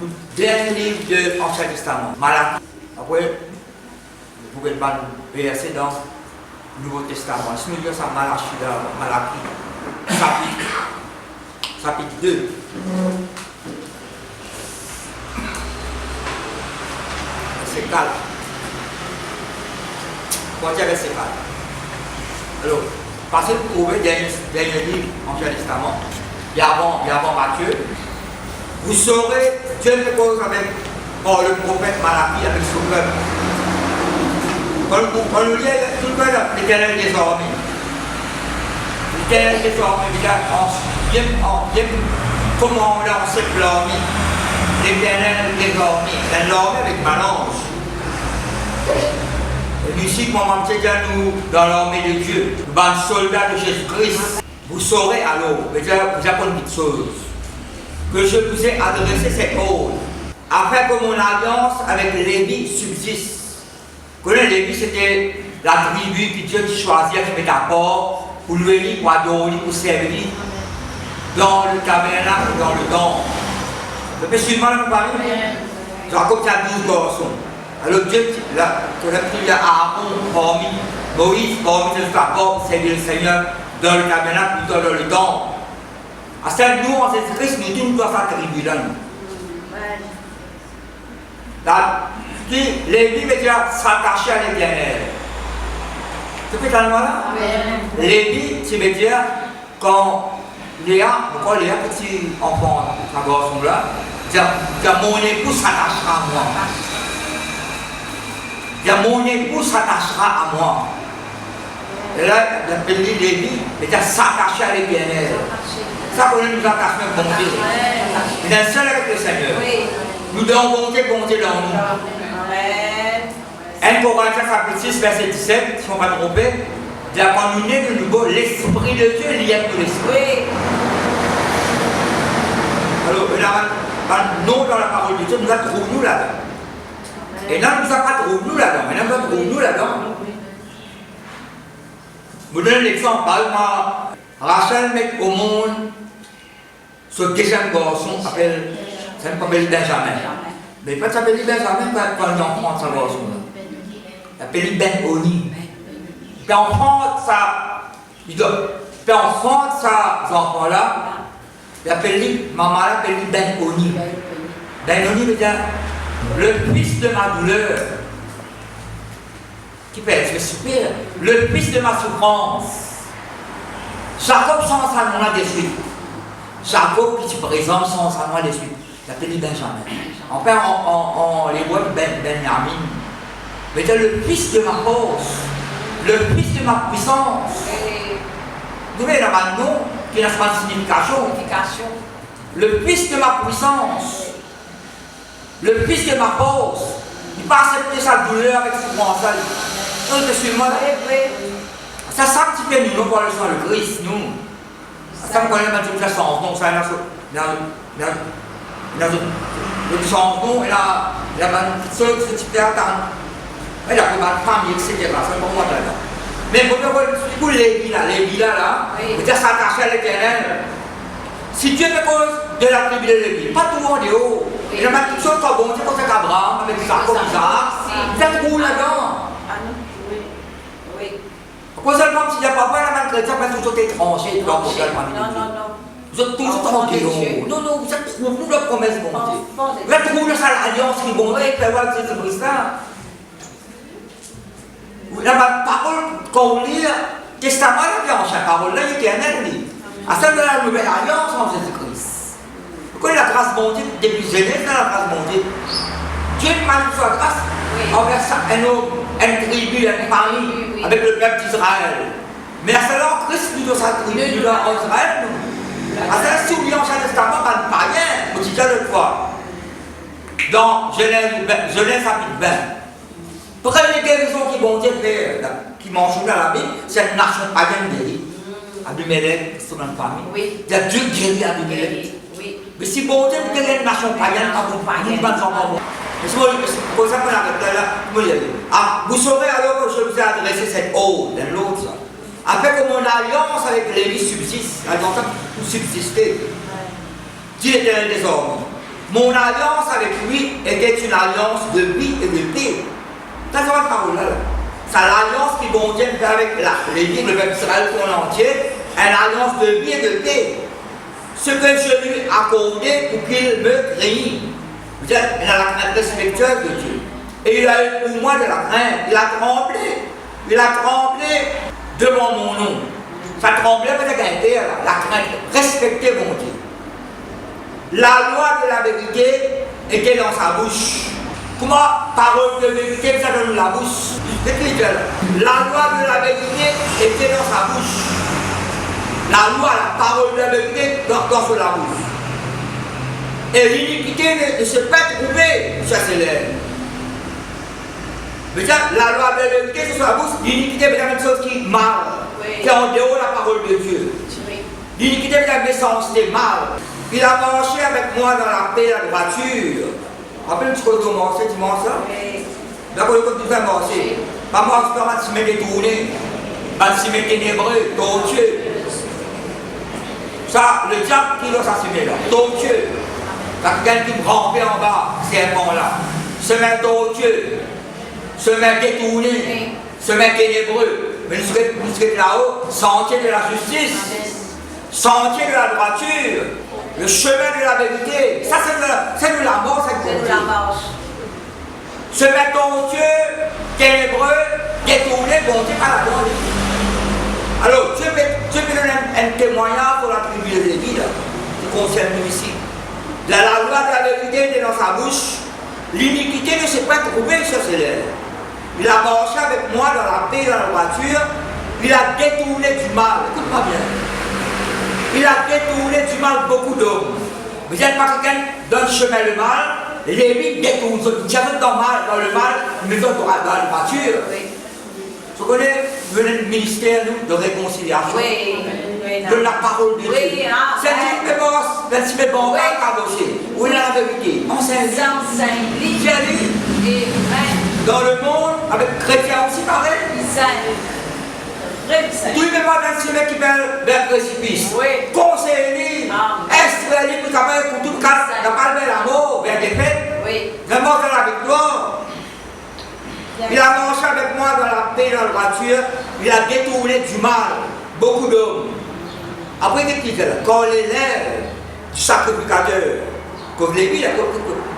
le dernier livre de l'Ancien Testament, Malachie. Après, vous pouvez pas verser dans le Nouveau Testament. Si nous disons ça, Malachie, chapitre 2. Verset 4. Verset 4. Alors, parce que vous trouvez dernier livre Ancien Testament, il y a avant Matthieu, vous saurez, Dieu me cause avec le prophète Malachie avec son peuple. Quand nous lisons tout le peuple, l'Éternel des armées. L'Éternel des armées, bien commandant cette l'armée. L'Éternel des armées, c'est l'armée avec Malange. Et ici, comme on dit nous, dans l'armée de Dieu, nous sommes soldats de Jésus-Christ. Vous saurez alors, vous apprenez une chose, que je vous ai adressé cette ordre, afin que mon alliance avec Lévi subsiste. Vous connaissez, Lévi, c'était la tribu que Dieu choisit, qui met à part pour lui, pour adorer, pour servir dans le tabernacle, dans le temple. Le péché humain, nous parlons. Jacob, il y a 12 garçons. Alors Dieu, là, qu'on a pris Aaron parmi Moïse, parmi les apôtres, servir le Seigneur dans le tabernacle, plutôt dans le temple. À celle nous, en Jésus-Christ, nous tous, nous doit faire tribu là. Là, Lévi veut dire s'attacher à l'Éternel. Tu peux t'en là? Lévi, tu veux dire quand Léa, pourquoi Léa, petit enfant, un garçon là, dit mon époux s'attachera à moi. Mon époux s'attachera à moi. Et là, l'appel Lévi, c'est-à-dire s'attacher à l'Éternel. Ça, qu'on nous attache à bonté. Il est seul avec le Seigneur. Nous devons bonté dans nous. 1 Corinthiens chapitre 6, verset 17, si on ne va pas tromper, dit quand nous naissons de nouveau, l'Esprit de Dieu est lié de l'Esprit. Alors, non, dans la parole de Dieu, nous avons trouvé nous là-dedans. Et là, nous n'avons pas trouvé nous là-dedans. Mais nous avons trouvé nous là-dedans. Je vous donne l'exemple. Par exemple, Rachel met au monde ce deuxième garçon s'appelle Benjamin. Mais pas s'appelle Benjamin quand il enfante sa garçon. Il s'appelle Ben Oni. Il enfante ses enfants là. Il appelle maman là, appelle Ben Oni. Ben Oni veut dire le fils de ma douleur. Qui peut être super. Le fils de ma souffrance. Jacob change sa nom là de suite. Jacob qui se présente change sa nom là de suite. Il s'appelle Benjamin. En fait, en hébreu, Benjamin. Mais c'est le fils de ma force. Le fils de ma puissance. Vous voyez là-bas un nom qui n'a pas de signification. Le fils de ma puissance. Le fils de ma force. Il ne peut pas accepter sa douleur avec souffrance. Non, je suis moi. Ça sanctifie nous, pour le sang de Christ, nous. Ça me connaît maintenant la chanson, ça le chanson, il a un seul petit peu attendre. Il a pas de femme, etc. C'est pas moi là. Mais pour Lévi là, il veut s'attacher à l'Éternel. Si Dieu me cause de la tribu de Lévi, pas tout le monde est haut. Il a même quelque chose comme bon, c'est comme Abraham, avec Jacob, Isaac. Il a trouvé là-dedans. Pourquoi seulement s'il n'y a pas peur, la chrétien, parce que vous êtes étrangers, non. Vous êtes tous tranquilles. Non, vous êtes trop nous la promesse bon Dieu. Vous êtes trop dans l'alliance qui bon Dieu, qui va Jésus Christ là. La parole qu'on lit, le testament là, en chaque parole là, il est éternel. À celle de la nouvelle alliance en Jésus-Christ. Pourquoi la grâce bon Dieu, depuis Genèse, la grâce bon Dieu. Dieu manifeste sa grâce envers un homme, une tribu, une famille, avec le peuple d'Israël. Mais à cela, Christ nous doit sa tribu, nous doit Israël, nous. À cela, si vous lisez l'Ancien Testament, pas de païen, aussi bien le fois. Dans Genèse chapitre 20. Première guérison qui bon Dieu fait, qui mentionne dans la Bible, c'est une nation païenne guérie. Abimelech, c'est une famille. Il y a Dieu guéri Abimelech. Mais si bon Dieu guérit une nation païenne, nous ne pas bon. C'est pour ça qu'on arrête là. Vous saurez alors que je vous ai adressé cette ordre, l'autre. Afin que mon alliance avec Lévi subsiste, l'alliance pour subsister. Dit l'Éternel des armées. Mon alliance avec lui était une alliance de vie et de paix. Ça, c'est votre parole là. C'est l'alliance qui bon Dieu fait avec l'Église, le peuple Israël pour l'entier, une alliance de vie et de paix. Ce que je lui ai accordé pour qu'il me craigne. Il a la crainte respectueuse de Dieu. Et il a eu pour moi de la crainte. Il a tremblé. Il a tremblé devant mon nom. Ça tremblait peut-être la crainte. Respecter mon Dieu. La loi de la vérité était dans sa bouche. Comment parole de vérité ça donne la bouche? La loi de la vérité était dans sa bouche. La loi, la parole de la vérité dans la bouche. Et l'iniquité ne se peut pas trouver, ça c'est l'air. La loi de la vérité c'est sur la bouche, l'iniquité est la même chose qui est mal, qui est en dehors de la parole de Dieu. L'iniquité est la méchanceté, mal. Il a marché avec moi dans la paix, la droiture. Rappelez-vous ce qu'on a commencé dimanche ça? D'accord, il faut marcher. Pas moi, je peux pas me détourner, pas me ténébreux, tortueux. Ça, le diable qui doit s'assumer là, tortueux. Quelqu'un qui me rampait en bas, c'est un bon là. Chemin tortueux, chemin détourné, chemin ténébreux. Mais nous serons là-haut, sentier de la justice, sentier de la droiture, le chemin de la vérité. Ça, c'est de la mort, c'est de la mort. Chemin tortueux, ténébreux, détourné, bon Dieu par la bonne. Alors, Dieu peut donner un témoignage pour la tribu de Lévi, qui concerne nous ici. La loi de la vérité est dans sa bouche. L'iniquité ne s'est pas trouvée sur ses lèvres. Il a marché avec moi dans la paix, dans la voiture. Il a détourné du mal. Écoute-moi bien. Il a détourné du mal beaucoup d'hommes. Vous n'êtes pas quelqu'un dans le chemin le mal. Lévi détourne. J'avais dans le mal, mais dans la voiture. Vous connaissez le ministère nous, de réconciliation. De la parole de Dieu. C'est une réponse, c'est une bon cadoché. Où est la vérité? Enseigne. Dans le monde, avec chrétiens aussi pareil. Tout le monde dans ce mec qui va vers le précipice. Conseiller, instruire pour travailler pour tout le cas, n'a pas le la mort, vers des fêtes. La mort vers la victoire. Il a marché avec moi dans la paix, dans la voiture. Il a détourné du mal. Beaucoup d'hommes. Après, qu'est-ce qu'il dit là? Quand les lèvres du sacrificateur, comme les vies,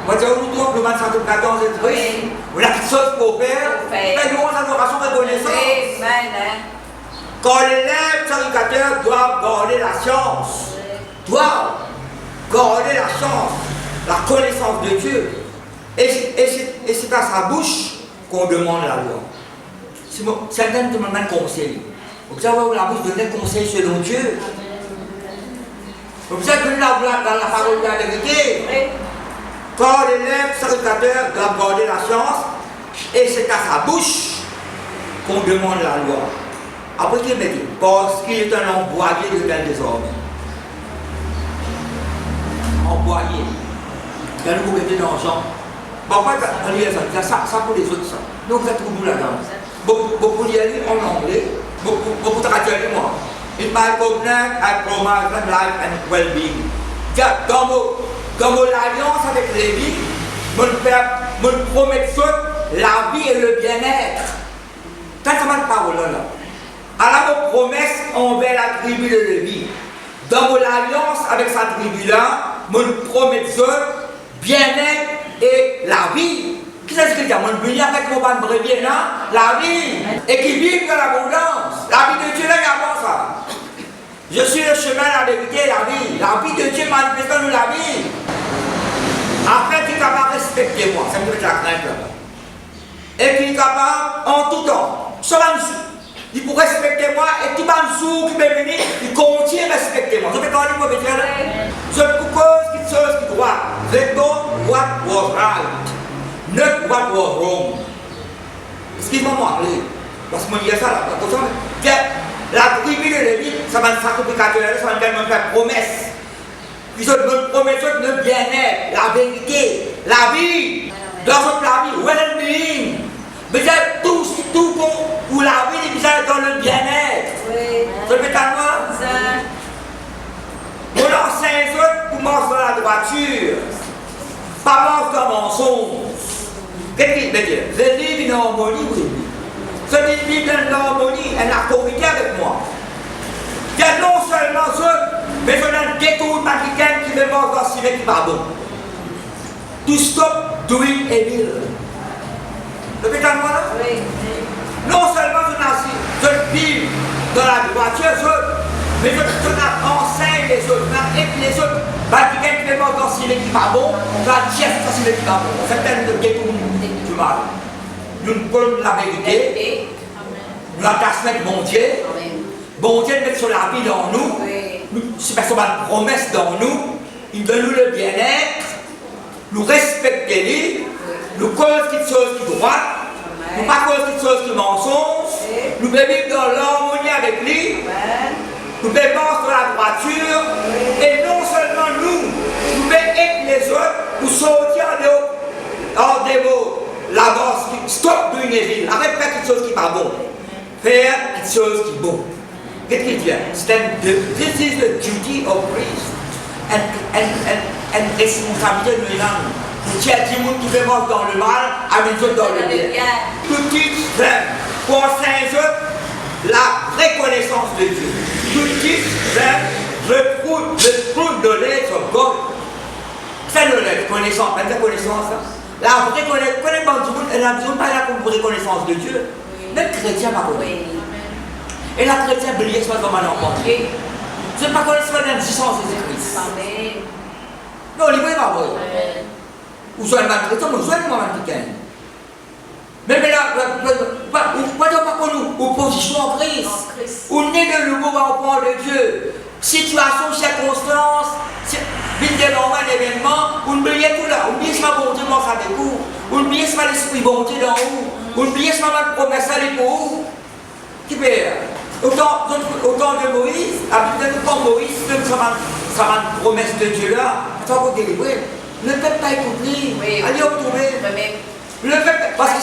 moi je vous trouve le mal sacrificateur, c'est triste. On a quelque chose pour faire. Mais nous, on a une adoration reconnaissance. Quand les lèvres du sacrificateur doivent garder la science, doivent garder la science, la connaissance de Dieu. Et c'est à sa bouche qu'on demande la loi. Certains demandent un conseil. Vous savez où la bouche donne un conseil selon Dieu. Vous savez que la parole de la vérité, quand les lèvres sacrificateurs doivent garder la science, et c'est à sa bouche qu'on demande la loi. Après qu'il me dit, parce qu'il est un envoyé de tel désormais. Envoyé. Il y a une pauvreté d'argent. Pourquoi on lit ça pour les autres, ça. Donc vous êtes beaucoup là-dedans. Beaucoup d'y aller en anglais, beaucoup de traduire moi. In my covenant, I promise life and well-being. Dans mon alliance avec Lévi, mon promets la vie et le bien-être. T'as comment de parole là? Alors mon promesse envers la tribu de Lévi. Dans mon alliance avec sa tribu-là, mon promets bien-être et la vie. Qu'est-ce qu'il dit? Mon béni avec mon ban brebis, non? La vie. Et qui vit dans l'abondance. La vie de Dieu, là, il y a ça. Je suis le chemin, la vérité et la vie. La vie de Dieu manifestant nous la vie. Après, tu es capable de respecter moi. Ça me fait la crainte là-bas. Et puis, il est capable en tout temps. Il faut respecter moi et tout le jour qui m'est venu, il continue à respecter moi. Je vais parler de dire je propose quelque chose qui doit. They know what was right, not what was wrong. Excuse-moi, moi, parce que moi, il y a ça là. La tribu de Lévi, ça va être sacrificateur, ça va me faire promesse. Ils ont une promesse de bien-être, la vérité, la vie, dans votre la vie, well-being. Mais c'est tout pour la vie, ils sont dans le bien-être. Ça fait à moi. Mon enseigne pour marcher dans la droiture. mensonge. Qu'est-ce qu'il veut dire? They live in harmony with me. Ceux qui vivent dans l'harmonie, en harmonie avec moi. Il y a non seulement ceux, mais je n'ai détourné pas quelqu'un qui me pense dans ce qui va bon. To stop doing evil. Le pétard moi là? Oui. Non seulement je vis dans la voiture, mais je enseigne les autres, et les autres, quelqu'un qui me pense dans ce qui va bon, va dire dans ce qui va bon. C'est un de détourner du mal. Nous prenons la vérité, nous l'attachons mon Dieu. Bon Dieu met sur la vie dans nous, c'est parce qu'on a une promesse dans nous, il donne nous le bien-être, nous respectons lui, nous causons quelque chose qui est droit, nous ne pas causons quelque chose qui est mensonge, nous vivons dans l'harmonie avec lui, nous vivons dans la droiture, et non seulement nous, nous pouvons aider les autres pour sortir hors des mots, la bosse, stop doing evil, arrête de faire quelque chose qui n'est pas bon, faire quelque chose qui est bon. Qu'est-ce qu'il dit? This is the duty of priest and responsabilité de l'âme. Pour dire à tout le monde qui fait mort dans le mal, à les autres dans le bien. To teach them, pour enseigner eux la reconnaissance de Dieu. To teach them the fruit de l'être of God. C'est le reconnaissance, pas de connaissance. La reconnaissance du monde, elle n'a besoin pas là pour reconnaissance de Dieu. Même chrétien pas connaît. Et la chrétienne brille soit comme un enfant. Je ne sais pas connaître la puissance de Jésus-Christ. Non, il n'est pas vrai. Ou soit un chrétien, ou soit un chrétien. Mais là, pourquoi pas connu opposition en Christ? Ou né de nouveau enfant de Dieu. Situation, circonstance, vite un événement, ou oubliez tout là, oubliez ce que bon Dieu mange avec vous, oubliez ce que l'esprit bon Dieu dans vous, oubliez ce que la promesse est pour vous. Qui fait? Autant de Moïse, quand Moïse, ça va une promesse de Dieu là, ça va délivrer. Le peuple n'a écouté, allez retrouver. Le peuple, parce que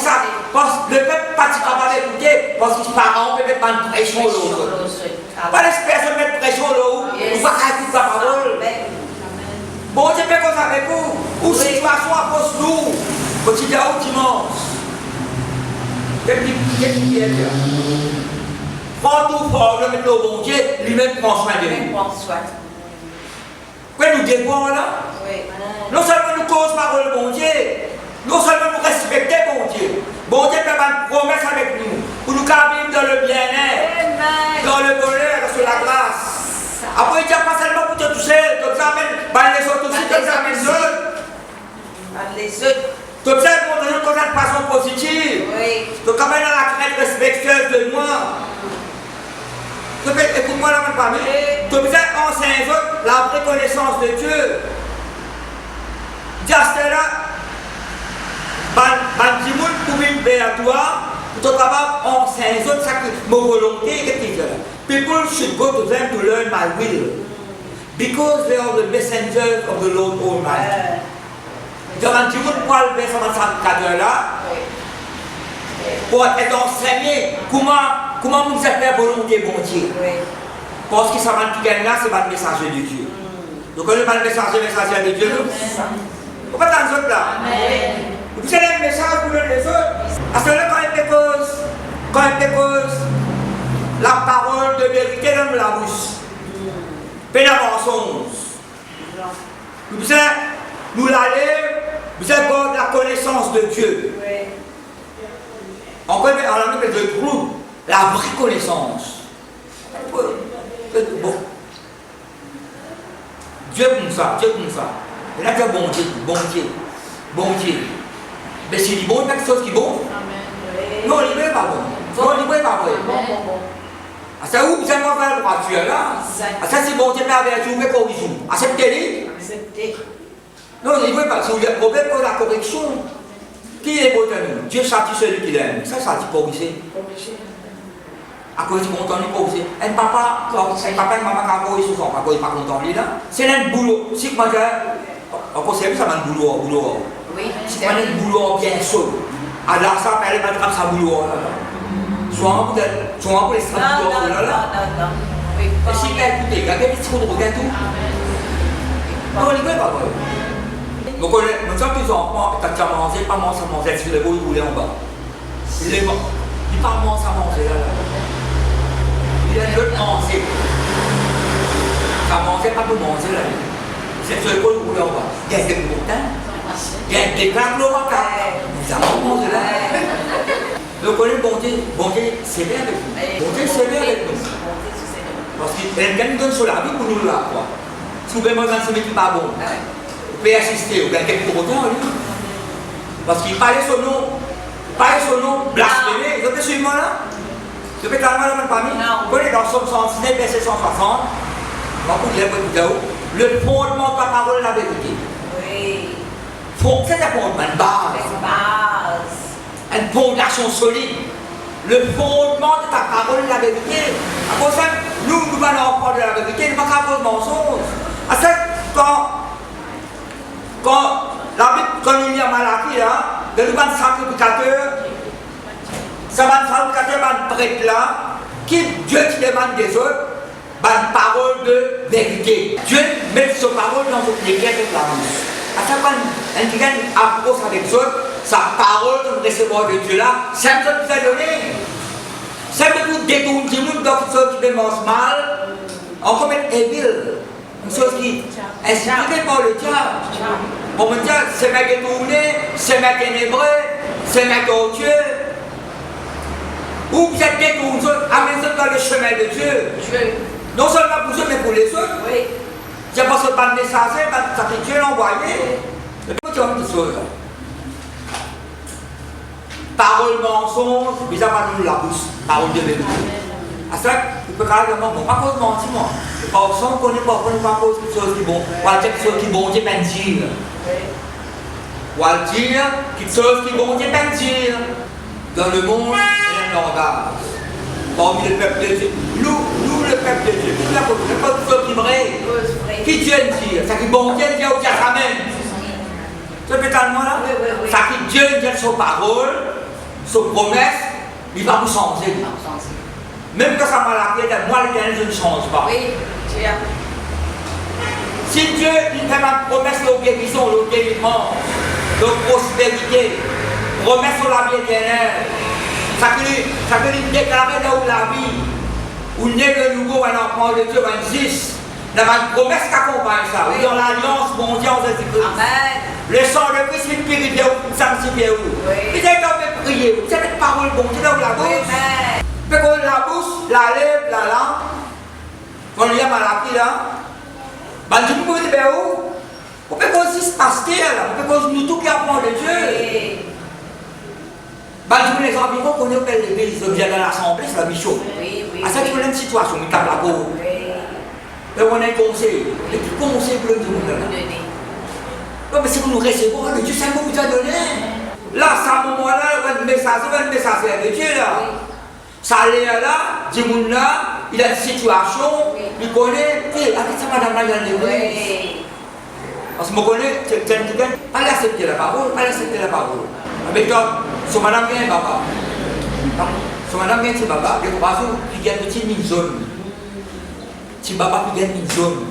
le peuple pas capable d'écouter, parce que les parents peuvent mettre une pression l'autre. Pas l'espèce de mettre pression l'autre, on va écouter la parole. Bon, Dieu fait comme ça avec vous, ou situation à cause de nous, quotidien ou dimanche. Qu'est-ce qu'il y a là? Prends tout fort, le mettre au bon Dieu, lui-même prend soin de nous. Quand nous dévoilons là, non seulement nous causons parole bon Dieu, non seulement nous respectons bon Dieu. Bon Dieu fait une promesse avec nous, pour nous vivre dans le bien-être, dans le bonheur, sur la grâce. Après, il n'y a pas seulement pour te toucher, tu examines les autres aussi, tu examines les autres. Tu observes pour donner une façon positive. Tu quand même dans la crainte respectueuse de moi. Écoute-moi là, même parmi. Tu observes en saint la reconnaissance de Dieu. Dis à cela, Bandimoun pour vivre à toi, tu es capable en saint ça qui ma volonté, qu'est-ce qu'il dit là? People should go to them to learn my will. Because they are the messengers of the Lord Almighty. Bandimoun pour le verset 54 là, pour être enseigné comment vous avez fait volonté bon Dieu. Parce que ça va là, c'est pas le messager de Dieu. Donc on n'est pas le messager de Dieu. Vous pas dans autres là. Vous avez un message pour les autres. Parce que là, quand il dépose la parole de vérité dans la bouche, puis la mensonge. Vous savez, nous l'aller, vous avez la connaissance de Dieu. On peut mettre en la main de trou, la vraie connaissance. Bon. Dieu comme ça. Et là, Dieu bon Dieu. Mais s'il dit bon, il y a quelque chose qui est bon. Non, il n'est pas bon. Ah, ça où vous avez fait la droiture là? Ah, ça c'est bon Dieu, mais avec vous, mais corrigeons. Acceptez-les. Non, il ne veut pas. Si vous avez un problème pour la correction, qui est bon de nous? Dieu châtie celui qu'il aime. Ça dit corriger. À cause du content, il corriger. Un papa et maman qui a corrigé souvent, parce qu'il n'est pas content, là. C'est un boulot. Si je on conserve ça, un boulot. Oui. Si on a un boulot bien chaud, alors ça, elle va être un boulot. Soit pour les stratégies. Non. Et si elle écoute, regardez les discours de regard tout. Non, il ne veut pas. Vous connaissez, nous sommes des enfants, quand tu as mangé, pas manger à manger, sur les roues, il en bas. Il est mort. Il pas manger à manger là. Il a le manger. Ça mangeait pas pour manger là. C'est sur les roues, il en bas. Il y a des montagnes. Il y a des claques là. Nous avons mangé là. Vous connaissez, bon Dieu, c'est bien avec nous. Bon Dieu, c'est bien avec nous. Parce qu'il y a une donne sur la vie pour nous là. Si vous voulez manger un semaine qui n'est pas bon. Vous pouvez assister, vous avez quelques contents, lui. Parce qu'il parlait son nom, blasphémé. Vous êtes suivi moi là? Vous êtes calmement là, même parmi? Vous connaissez dans Somme 119, verset 160, on va vous dire le fondement de la parole de la vérité. Oui. C'est un fondement, une base. Une fondation solide. Le fondement de ta parole de la vérité. À cause de ça, nous allons prendre de la vérité, nous ne pouvons pas faire de mensonges. À ça, quand il y a Malachie là, de nous un sacrificateur, ça va un sacrificateur, un prêtre là, qui Dieu qui demande des autres, une parole de vérité. Dieu met sa parole dans notre église avec la bouche. À ça, quand un quelqu'un approche avec les autres, sa parole de recevoir de Dieu là, c'est un peu plus à donner. C'est un peu plus détourné du monde, donc une chose qui démontre mal, on commet évil. Une chose qui est inspirée par le diable. Pour me dire, c'est mec détourné, c'est mec ténébreux, c'est mec odieux. Ou vous êtes détourné, amenez-vous dans le chemin de Dieu. Non seulement pour eux, mais pour les autres. Oui. C'est parce que le messager, ça fait Dieu l'envoyé. Et puis, tu as une chose. Parole mensonge, mais ça va nous la bouche. Parole de vérité. À ça, il peut carrément, bon, pas cause mentir, moi. Par exemple, on ne connaît pas cause quelque chose qui est bon. Ou à quelque chose qui est bon, Dieu peut dire. Ou à dire quelque chose qui est bon, Dieu peut dire. Dans le monde, il y a un langage. Parmi le peuple de Dieu. Nous, le peuple de Dieu. Nous, le peuple de Dieu qui vrai. Qui Dieu dit. Ça qui est bon, Dieu dit au Testament. Tu peux t'en là? Ça qui Dieu dit son parole, son promesse, il va vous changer. Même que ça m'a l'appelé, moi l'Éternel, je ne change pas. Oui, Dieu. Si Dieu il fait ma promesse de guérison, de délivrance, de prospérité, promesse sur la vie éternelle, ça veut dire déclarer là où la vie, où naît de nouveau un enfant de Dieu existe. Il y a une promesse qui accompagne ça. Oui. Dans l'alliance mondiale de Jésus-Christ. Amen. Le sang de Christ, il purifie où, il sanctifie où. Il est en train de prier. Vous avez une parole bon Dieu là où la bouche. Fait qu'on la bouche, la lèvre, la langue. Quand il y a Malachie là, ben Dieu peut dire ben où? On peut qu'on se pasteur là, on peut qu'on nous tout qui apprend de Dieu. Ben tous les environs qu'on est au père de l'église, ils viennent dans l'assemblée, c'est la mission. À ça, tu as une situation, mais tape la peau. Et on a un conseil. Et puis conseil pour le monde là. Non, mais si vous nous recevez, le Dieu, c'est vous vous a donné. Là, à ce moment-là, un message de Dieu là. Ça allait là, du monde là, il a une situation, il connaît, et avec ça, madame là, il y a une église. Parce que je connais, quelqu'un, pas l'accepter la parole, pas l'accepter la parole. Avec toi, son madame vient, papa. Son madame vient, c'est papa. Et par exemple, il y a une petite mine jaune. Si papa il y a une mine jaune,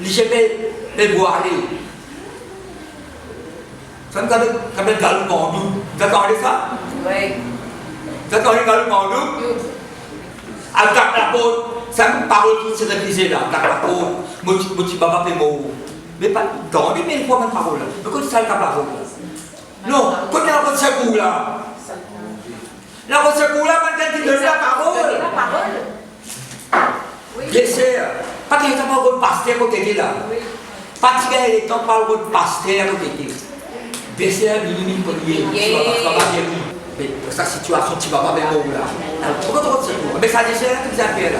il cherchait les boire aller. Ça me donne le galop bandou. Vous entendez ça? Oui. Vous entendez le galop bandou? Avec la peau, c'est une parole qui s'est révisée là. Avec la peau, mon petit papa fait mot. Mais pas dans les mille fois même parole. Mais quand ça, la parole. Non, quand il y a un secours là. La secours là, maintenant, il donne la parole. Bien sûr. Pas qu'il y ait un parole pasteur à côté de là. Pas qu'il y ait un parole pasteur à côté de là. Bien sûr, il pour lui. Mais dans sa situation, tu ne vas pas bien où là. Pourquoi tu retires? Mais ça dit c'est là que tu as fait là.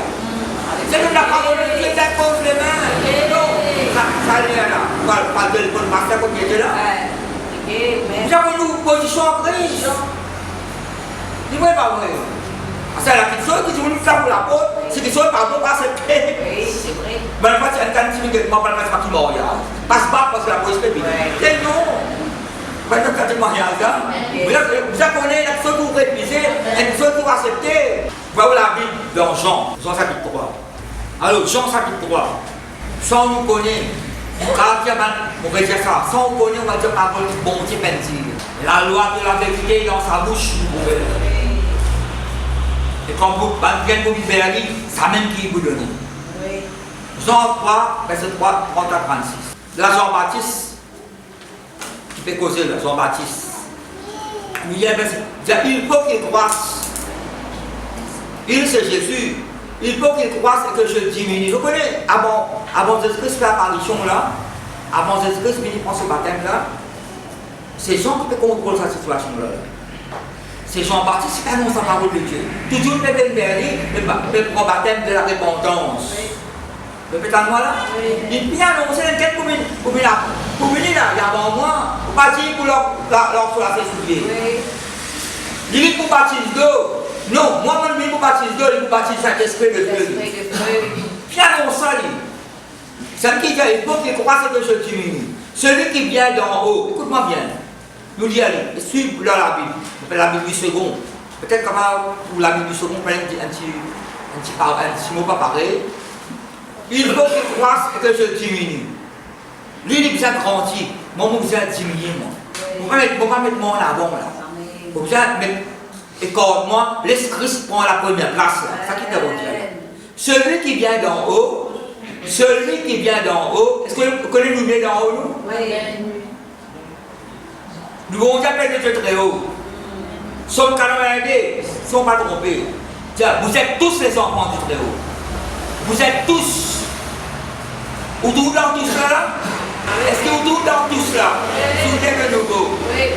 C'est comme la parole de Dieu qui pose les mains. Non, ça allait là. Pas de le pasteur à côté de là. Nous avons une position en crise. Dis moi pas vrai. C'est la petite chose qui dit nous sommes la porte, c'est quelque chose par rapport à cette paix. Oui, c'est vrai. Mais en fait, c'est un cas de pas parce qu'il mort. Passe pas parce que la police peut bien. Et non. Maintenant, quand tu mariage là, vous apprenez la chose pour réviser, une chose pour accepter. Voilà la Bible dans Jean. Jean chapitre 3. Alors, Jean chapitre 3. Jean nous connaît. On va dire ça, sans connaître, on va dire parole bon Dieu pentir. La loi de la vérité dans sa bouche, vous pouvez. Et quand vous venez pour libérer, ça même qui vous donne. Jean 3, verset 3, 30 à 36. Là, Jean-Baptiste, qui fait causer là, Jean-Baptiste. Il faut qu'il croisse. Il, c'est Jésus. Il faut qu'il croisse et que je diminue. Vous connaissez, avant Jésus-Christ fait l'apparition là, avant Jésus-Christ prend ce baptême là, c'est Jean qui peut contrôler cette situation là. C'est Jean-Baptiste qui annonce la parole de Dieu. Toujours le baptême de la repentance. Le pétale moi là, il vient annoncer l'enquête pour venir là, il y a avant moi, pour partir pour leur sur la soulier. Il dit pour baptiser d'eau. Non, moi je pour baptiser d'eau, il pour baptiser chaque esprit de feu. Viens annoncer ça. Celui qui dit, il faut qu'il croisse que je diminue. Celui qui vient d'en haut, écoute-moi bien. Nous disons, suis dans la Bible, on fait la Bible du second. Peut-être que pour la Bible du second, on peut un petit mot pas pareil. Il faut qu'il croisse et que je diminue. Lui, il est bien grandi. Moi, je vais diminuer. Je ne vais pas mettre moi en avant. Je vais mettre. Et quand moi, l'Esprit prend la première place. C'est ça qui te retient. Celui qui vient d'en haut, est-ce que vous connaissez nous venons d'en haut, nous? Oui. Nous on appelle Dieu très haut. Somme 82, si on ne pas trompé. Vous êtes tous les enfants du très haut. Vous êtes tous. Vous tous dans tout cela? Est-ce que vous tous dans tout cela? Si vous êtes de nouveau.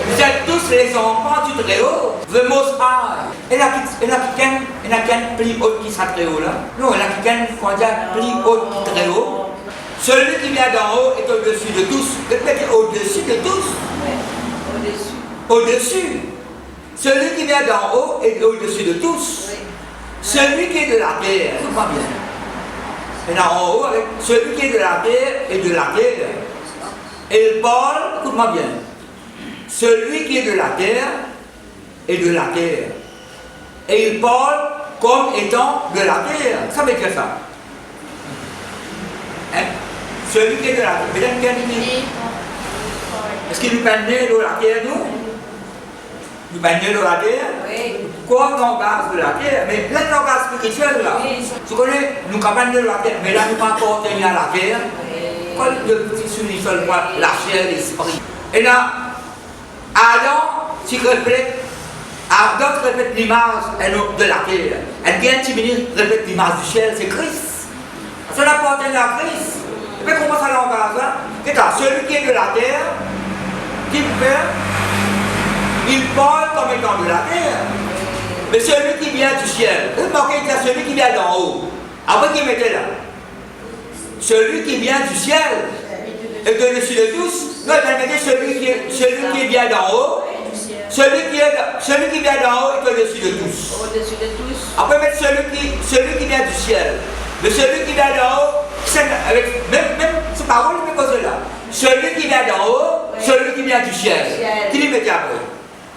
Vous êtes tous les enfants du très haut. The Most High. Et la qui plus haute qui sera très haut là? Non, la qui plus haute qui très haut. Celui qui vient d'en haut est au-dessus de tous. Répétez, au-dessus de tous. Au-dessus. Celui qui vient d'en haut est au-dessus de tous. Celui qui est de la terre, écoute-moi bien. Et là en haut, avec celui qui est de la terre est de la terre. Et il parle, écoute-moi bien. Celui qui est de la terre est de la terre. Et il parle comme étant de la terre. Ça veut dire ça. Hein? Celui qui est de la terre. Mesdames, bien dit. Est-ce qu'il nous parle de la terre, nous? Nous parlons de la terre? Oui. Quoi langage de la terre? Mais le langage spirituel là. Tu connais, nous parlons de la terre, mais là nous ne pas encore tenir à la terre. Quand le petit soulier seulement la chair et l'esprit. Et là, Adam, tu répètes, Adam répète l'image de la terre. Elle vient de répète l'image du ciel, c'est Christ. Cela appartient à Christ. Et puis comment ça langage là? Et là, celui qui est de la terre, qui fait, il parle comme étant de la terre. Mais celui qui vient du ciel, remarquez qu'il y a celui qui vient d'en haut. Après qu'il mettait là. Celui qui vient du ciel est au-dessus de tous. Non, il mettait celui qui vient d'en haut. Celui qui vient d'en haut est au-dessus de tous. Au-dessus de tous. Après mettre celui qui vient du ciel. Mais celui qui vient d'en haut, même ces paroles, il met cause là. Celui qui vient d'en haut, celui qui vient du ciel. Qui lui mettait après?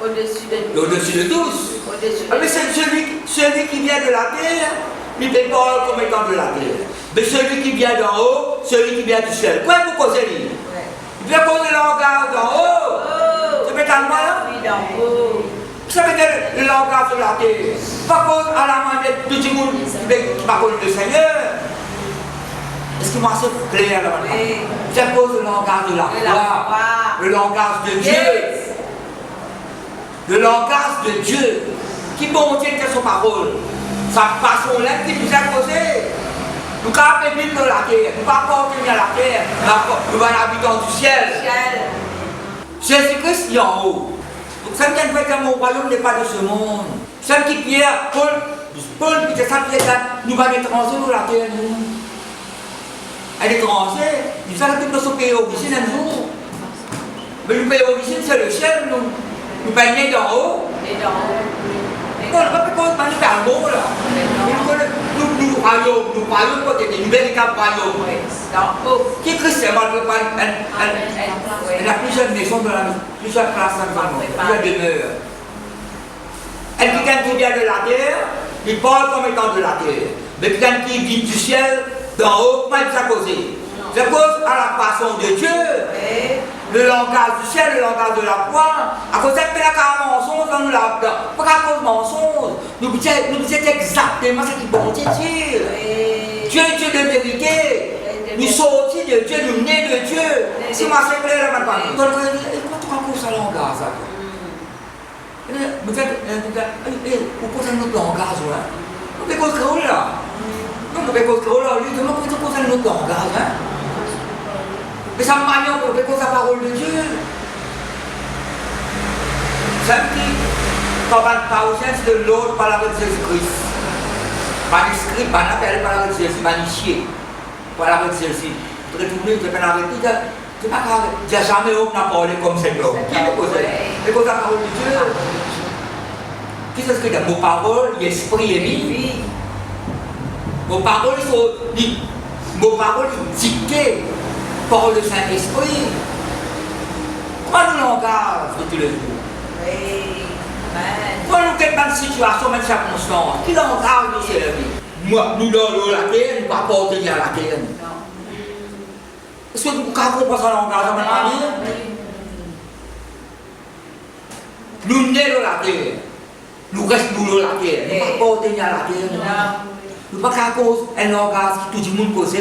Au-dessus de tous. Au-dessus de tous. Mais c'est celui qui vient de la terre, il fait parole comme étant de la terre. Mais celui qui vient d'en haut, celui qui vient du ciel. Quoi vous causez lui? Il vient causer le langage d'en haut. Ça fait à moi là? Oui, d'en haut. Ça veut dire le langage de la terre. Pas cause à la main de tout le monde qui parle le Seigneur. Est-ce que moi c'est clair là maintenant? Oui. C'est cause le langage de la foi. Le langage de Dieu. Le langage de Dieu. Qui bon Dieu que son parole. Sa façon là qui nous a causé. Nous avons vivre dans la terre. Nous ne pouvons pas appartenir à la terre. Nous sommes habitants du ciel. Jésus-Christ est en haut. Donc, ça ne vient pas dire mon royaume n'est pas de ce monde. Celle qui Pierre, Paul qui dit ça, nous allons étranger dans la terre. À l'étranger, nous allons tout notre pays d'origine un jour. Mais le pays d'origine, c'est le ciel, nous. Nous peignons d'en haut. Et d'en haut. On ne peut pas faire un mot là. Nous royaume, côté des véritables royaumes. D'en haut. Qui est chrétien, elle a plusieurs maisons, plusieurs places dans le monde, plusieurs demeures. Elle dit qui vient de la terre, il parle comme étant de la terre. Mais quelqu'un qui vit du ciel, d'en haut, pas de sa causée. C'est cause à la façon de Dieu. Le langage du ciel, le langage de la foi. À cause de la mensonge, nous la pas à cause de mensonge. Nous disons exactement ce qui bon Dieu dire. Dieu est Dieu de vérité. Nous sortis de Dieu, nous nés de Dieu. Si ma sœur est là maintenant, quand tu racontes ça langage, ça. Vous posez notre langage, là. Vous pouvez cause là. Vous pouvez cause là. Vous posez notre langage, hein. Mais ça me manie pour faire la parole de Dieu. Ça me dit, quand on parle de l'autre, par la de Jésus-Christ. Manuscrit, on appelle par la de Jésus, magnifié. Par la de Jésus. Retourner, tu peux l'arrêter. Tu n'as jamais on a parlé comme cet homme. Qui est posé? C'est comme la parole de Dieu. Qu'est-ce que c'est? Vos paroles, l'esprit et vie. Vos paroles sont dictées par le Saint-Esprit. Comment nous langage de tous les jours? Quand nous sommes dans une situation, dans une circonstance, qui langage nous servir? Moi, nous dans la terre, nous ne pouvons pas porter à la terre. Est-ce que vous comprenez ce langage à ma famille? Nous nés dans la terre. Nous restons dans la terre. Nous ne pouvons pas porter à la terre. Nous ne pouvons pas cause un langage qui tout le monde pose.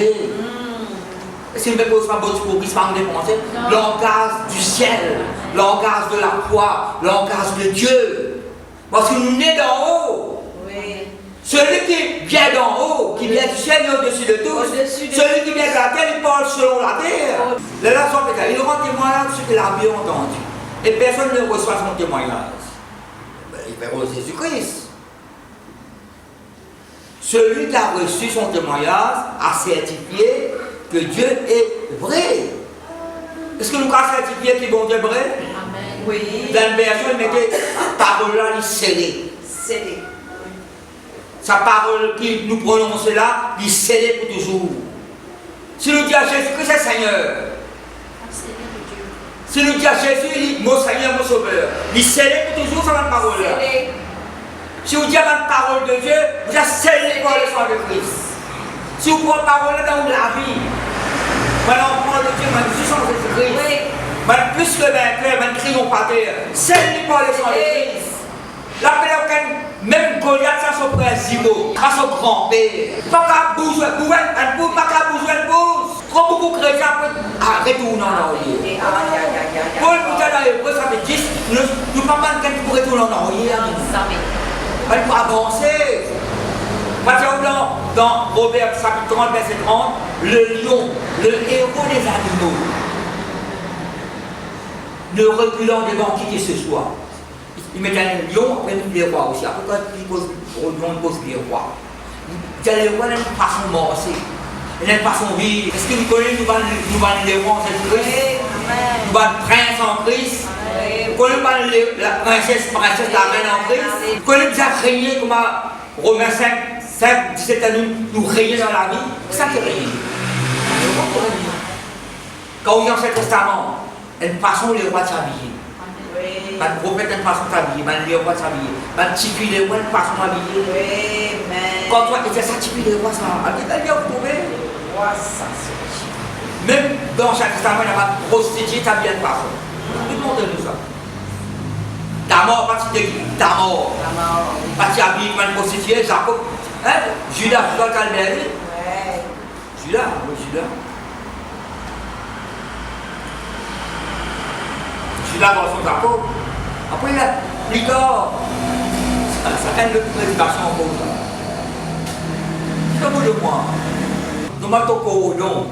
Si nous ne pouvons pas pour qui se parle des pensées, langage du ciel, langage de la foi, langage de Dieu. Parce que nous nés d'en haut. Celui qui vient d'en haut, qui vient du ciel et au-dessus de tous, celui qui vient de la terre, il parle selon la terre. Les leçons, il rend témoignage de ce qu'il a bien entendu. Et personne ne reçoit son témoignage. Il fait Jésus-Christ. Celui qui a reçu son témoignage a certifié que Dieu est vrai. Est-ce que nous avons certifié que bon Dieu est vrai? Amen. Oui. Dans une version, il mettait parole là, il scellé. Scellé. Sa parole qui nous prononce là, il scellé pour toujours. Si nous disons à Jésus que c'est Seigneur, si nous disons à Jésus, il dit mon Seigneur, mon Sauveur, il scellé pour toujours sur la parole là. Si vous dites la parole de Dieu, vous êtes scellé par le sang de Christ. Si vous prenez la parole dans la vie, maintenant on prend le Dieu, Jésus sans Jésus-Christ. Maintenant plus que vainqueur, maintenant crions par terre, scellé par le sang de Christ. La paix, même Goliath, ça son frère Zimo, ça son grand-père. Pas qu'à bouger, pas qu'à bouger le pouce. Trop beaucoup de chrétiens retournent en arrière. Paul, pour dire dans l'hébreu, ça fait 10, nous ne pouvons pas quelqu'un pour retourner en arrière. Il faut avancer. Parce que dans Proverbe chapitre 30, verset 30, le lion, le héros des animaux, ne reculant devant qui que ce soit. Il met un lion, après il les rois aussi. Après, quand il pose les rois. Il y a les rois d'une façon morcée, d'une façon vive. Est-ce que vous connaissez nous allons les rois en Jésus-Christ? Nous allons prince en Christ. Vous connaissez la princesse, la reine en Christ. Vous connaissez déjà régner comme Romains 5, 17 à nous régner dans la vie. C'est ça qui règne. Quand on lit l'Ancien Testament, une façon les rois de s'habiller. Le prophète a une façon d'habiller, les rois de s'habiller. Le tipi les rois une façon d'habiller. Quand toi, tu as ça, tipi les rois, ça. Vous trouvez? Même dans chaque testament, il y a pas de prostituée, tu as bien une façon. Tout le monde nous ça. Ta mort, pas de qui? Ta mort. Pas de habiller comme une prostituée, Jacob. Judas, tu dois le calmer. Judas, oui, Judas. Judas dans son Jacob. Après, il a plus tard, ça fait une prédication en cause. C'est comme le moi. Nous mettons au don.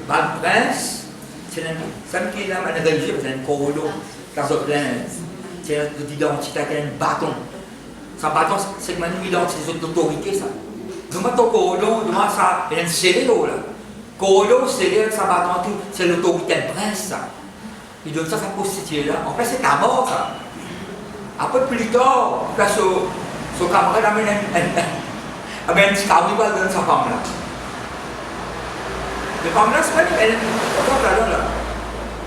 Le prince, c'est un qui est là, un religieux, c'est un cordon. Dans le prince, c'est une identité avec un bâton. Ce bâton, c'est une identité d'autorité, ça. Nous mettons au cordon, nous mettons ça, il y a un scellé là. Cordon, scellé, ça bâton, c'est l'autorité du prince, ça. Il donne ça à sa prostituée là. En fait, c'est ta mort, ça. Après, plus tard, son camarade amène un petit camarade, il donne sa femme là. La femme là, c'est pas elle.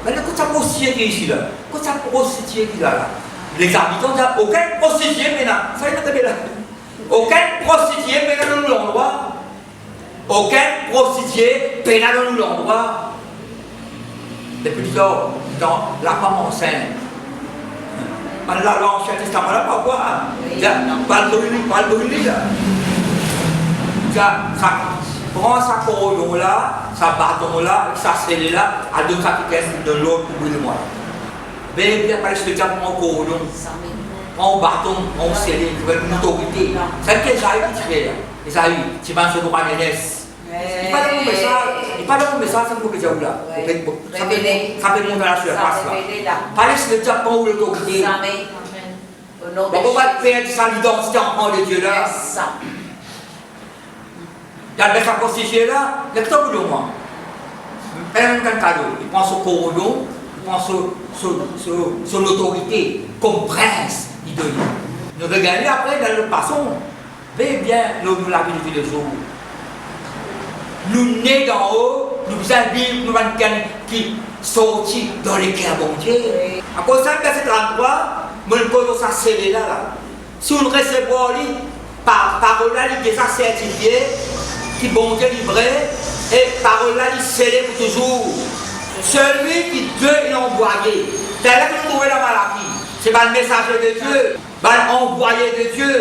Mais écoute, sa prostituée qui est ici là. Écoute, sa prostituée qui est là. Les habitants disent aucun prostituée maintenant. Ça y est, là. Aucun prostituée maintenant dans l'endroit. Aucun prostitué pénal dans l'endroit. Depuis ça, dans la femme enceinte. Dans l'Ancien Testament, là, pas quoi. Pas le brûler, là. Ça prend sa cordon là, sa bâton là, sa scellé là, à deux capitaines de l'autre pour brûler moi. Mais bien, pas le diable prend cordon, prend bâton, prend scellé, tu veux une autorité. C'est que Esaïe qui fait là. Esaïe, tu vas se voir à l'aînesse. Il pas de message, c'est pour que tu là. Ça peut monter à la surface là. Pas le diable prend l'autorité. On va perdre sa identité en de Dieu là. Il y a sa prostituée là, il y a tout le monde. Il prend un cadeau, il prend son cordon, il prend son autorité comme prince, il donne. Nous regardons après dans le passé, bien, nous la vie de tous les jours. Nous nés d'en haut, nous habillons, nous avons qui sortis dans les cœurs bon Dieu. À cause de cet endroit, nous avons ça scellé là. Si nous recevons par parole là, il est certifié. Qui bon Dieu livré et parole là il scellé pour toujours. Celui qui Dieu est envoyé. C'est là que nous trouvons la maladie. C'est pas le messager de Dieu, pas l'envoyé de Dieu.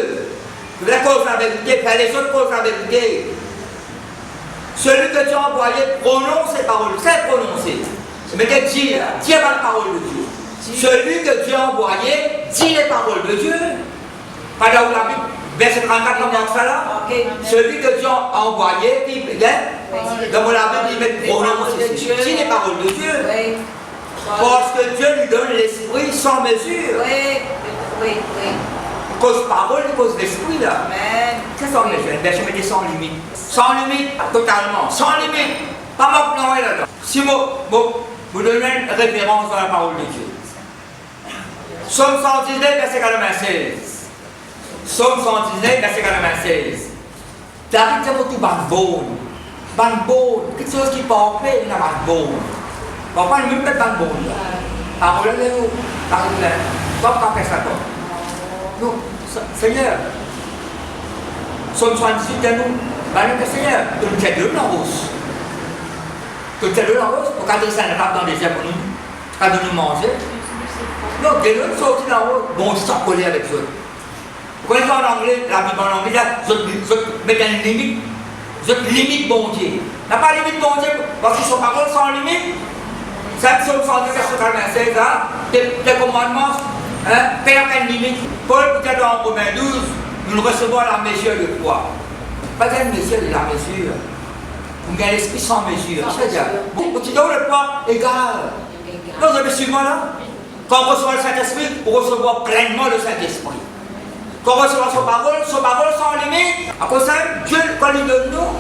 Vous voulez cause la vérité, faire les autres cause la vérité. Celui que Dieu a envoyé prononce ses paroles, c'est prononcer. Mais que dire, Dieu pas la parole de Dieu. Celui que Dieu a envoyé dit les paroles de Dieu. Pas là où la Bible. Verset 34 commence ça là. Celui que Dieu a envoyé, qui dans la Bible, il met prononce dit les paroles de Dieu. Parce que Dieu lui donne l'esprit sans mesure. Oui. Cause parole, cause l'esprit là. C'est sans mesure. Ben, je me dis sans limite. Sans limite, totalement. Sans limite. Pas maintenant là-dedans. Si vous donnez une référence dans la parole de Dieu. Psaume 119, verset 96. Psaume 119, verset 96. David dit que tout banbone, quelque chose qui peut appeler une banbone. On va même pas banbone. Parole de nous, parole de nous. Comme quand fait ça, nous, Seigneur, Psaume 78 de nous, Seigneur, tu nous tiens de l'eau en rose. Tu nous tiens de l'eau en rose, pour quand ça ne va dans les airs pour nous, quand nous manger. Non, de l'eau sortie dans l'eau, bon, ça coller avec eux. Vous connaissez en anglais, la Bible en anglais, je mets une limite. Je limite bon Dieu. N'a pas limite bon Dieu, parce qu'ils sont paroles sans limite. Ça, Psaume 110, verset 96, les commandements, perdent une limite. Paul, peut-être dans Romains 12, nous recevons la mesure de foi. Pas une mesure de la mesure. Vous avez l'esprit sans mesure. C'est-à-dire, tu donnes le poids égal. Non, vous avez suivi moi là. Quand on reçoit le Saint-Esprit, on reçoit pleinement le Saint-Esprit. Quand on reçoit son parole sans limite. À cause de ça, Dieu, quand il donne nous,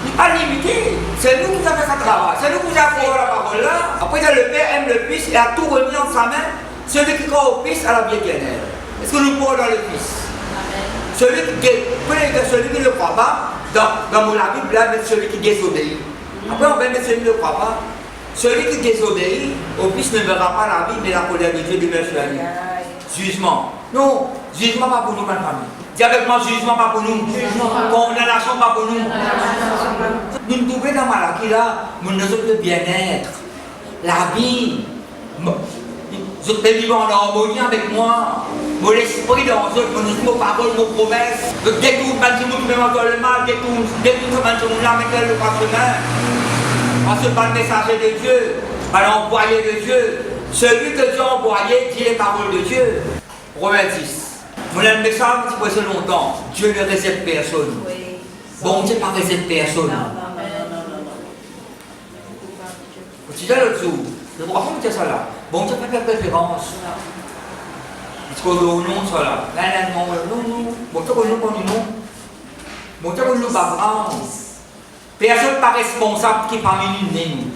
il n'est pas limité. C'est nous qui avons fait ça travail. C'est nous qui avons fait la parole là. Après, le Père aime le Fils et a tout remis en sa main. Celui qui croit au Fils a la vie éternelle. Est-ce que nous croyons dans le Fils? Celui qui ne croit pas, dans la Bible, là, c'est celui qui désobéit. Après, on va mettre celui qui ne croit pas. Celui qui désobéit, au Fils ne verra pas la vie, mais la colère de Dieu demeure sur lui. Jugement. Non, jugement pas pour nous, ma famille. Dis avec moi, jugement pas pour nous. Condamnation pas pour nous. Nous nous trouvons dans Malachie là, nous sommes de bien-être. La vie. Vous êtes vivant en harmonie avec moi. Mon esprit dans eux, nos paroles, nos promesses. Détourne, bâtiment qui me manque le mal, détourne ce bâtiment là, mettez le pas chemin. Parce que par le messager de Dieu, par l'envoyé de Dieu, celui que Dieu a envoyé dit les paroles de Dieu. Romains 10. Mon message qui peut être longtemps. Dieu ne réserve personne. Oui. Bon Dieu ne réserve personne. Tu dis l'autre jour, le droit de dire ça là. Bon Dieu n'a pas de préférence. Parce que le nom ça là. Non. Bon Dieu ne connaît pas. Bon Dieu ne pas. Personne n'est pas responsable qui est parmi nous.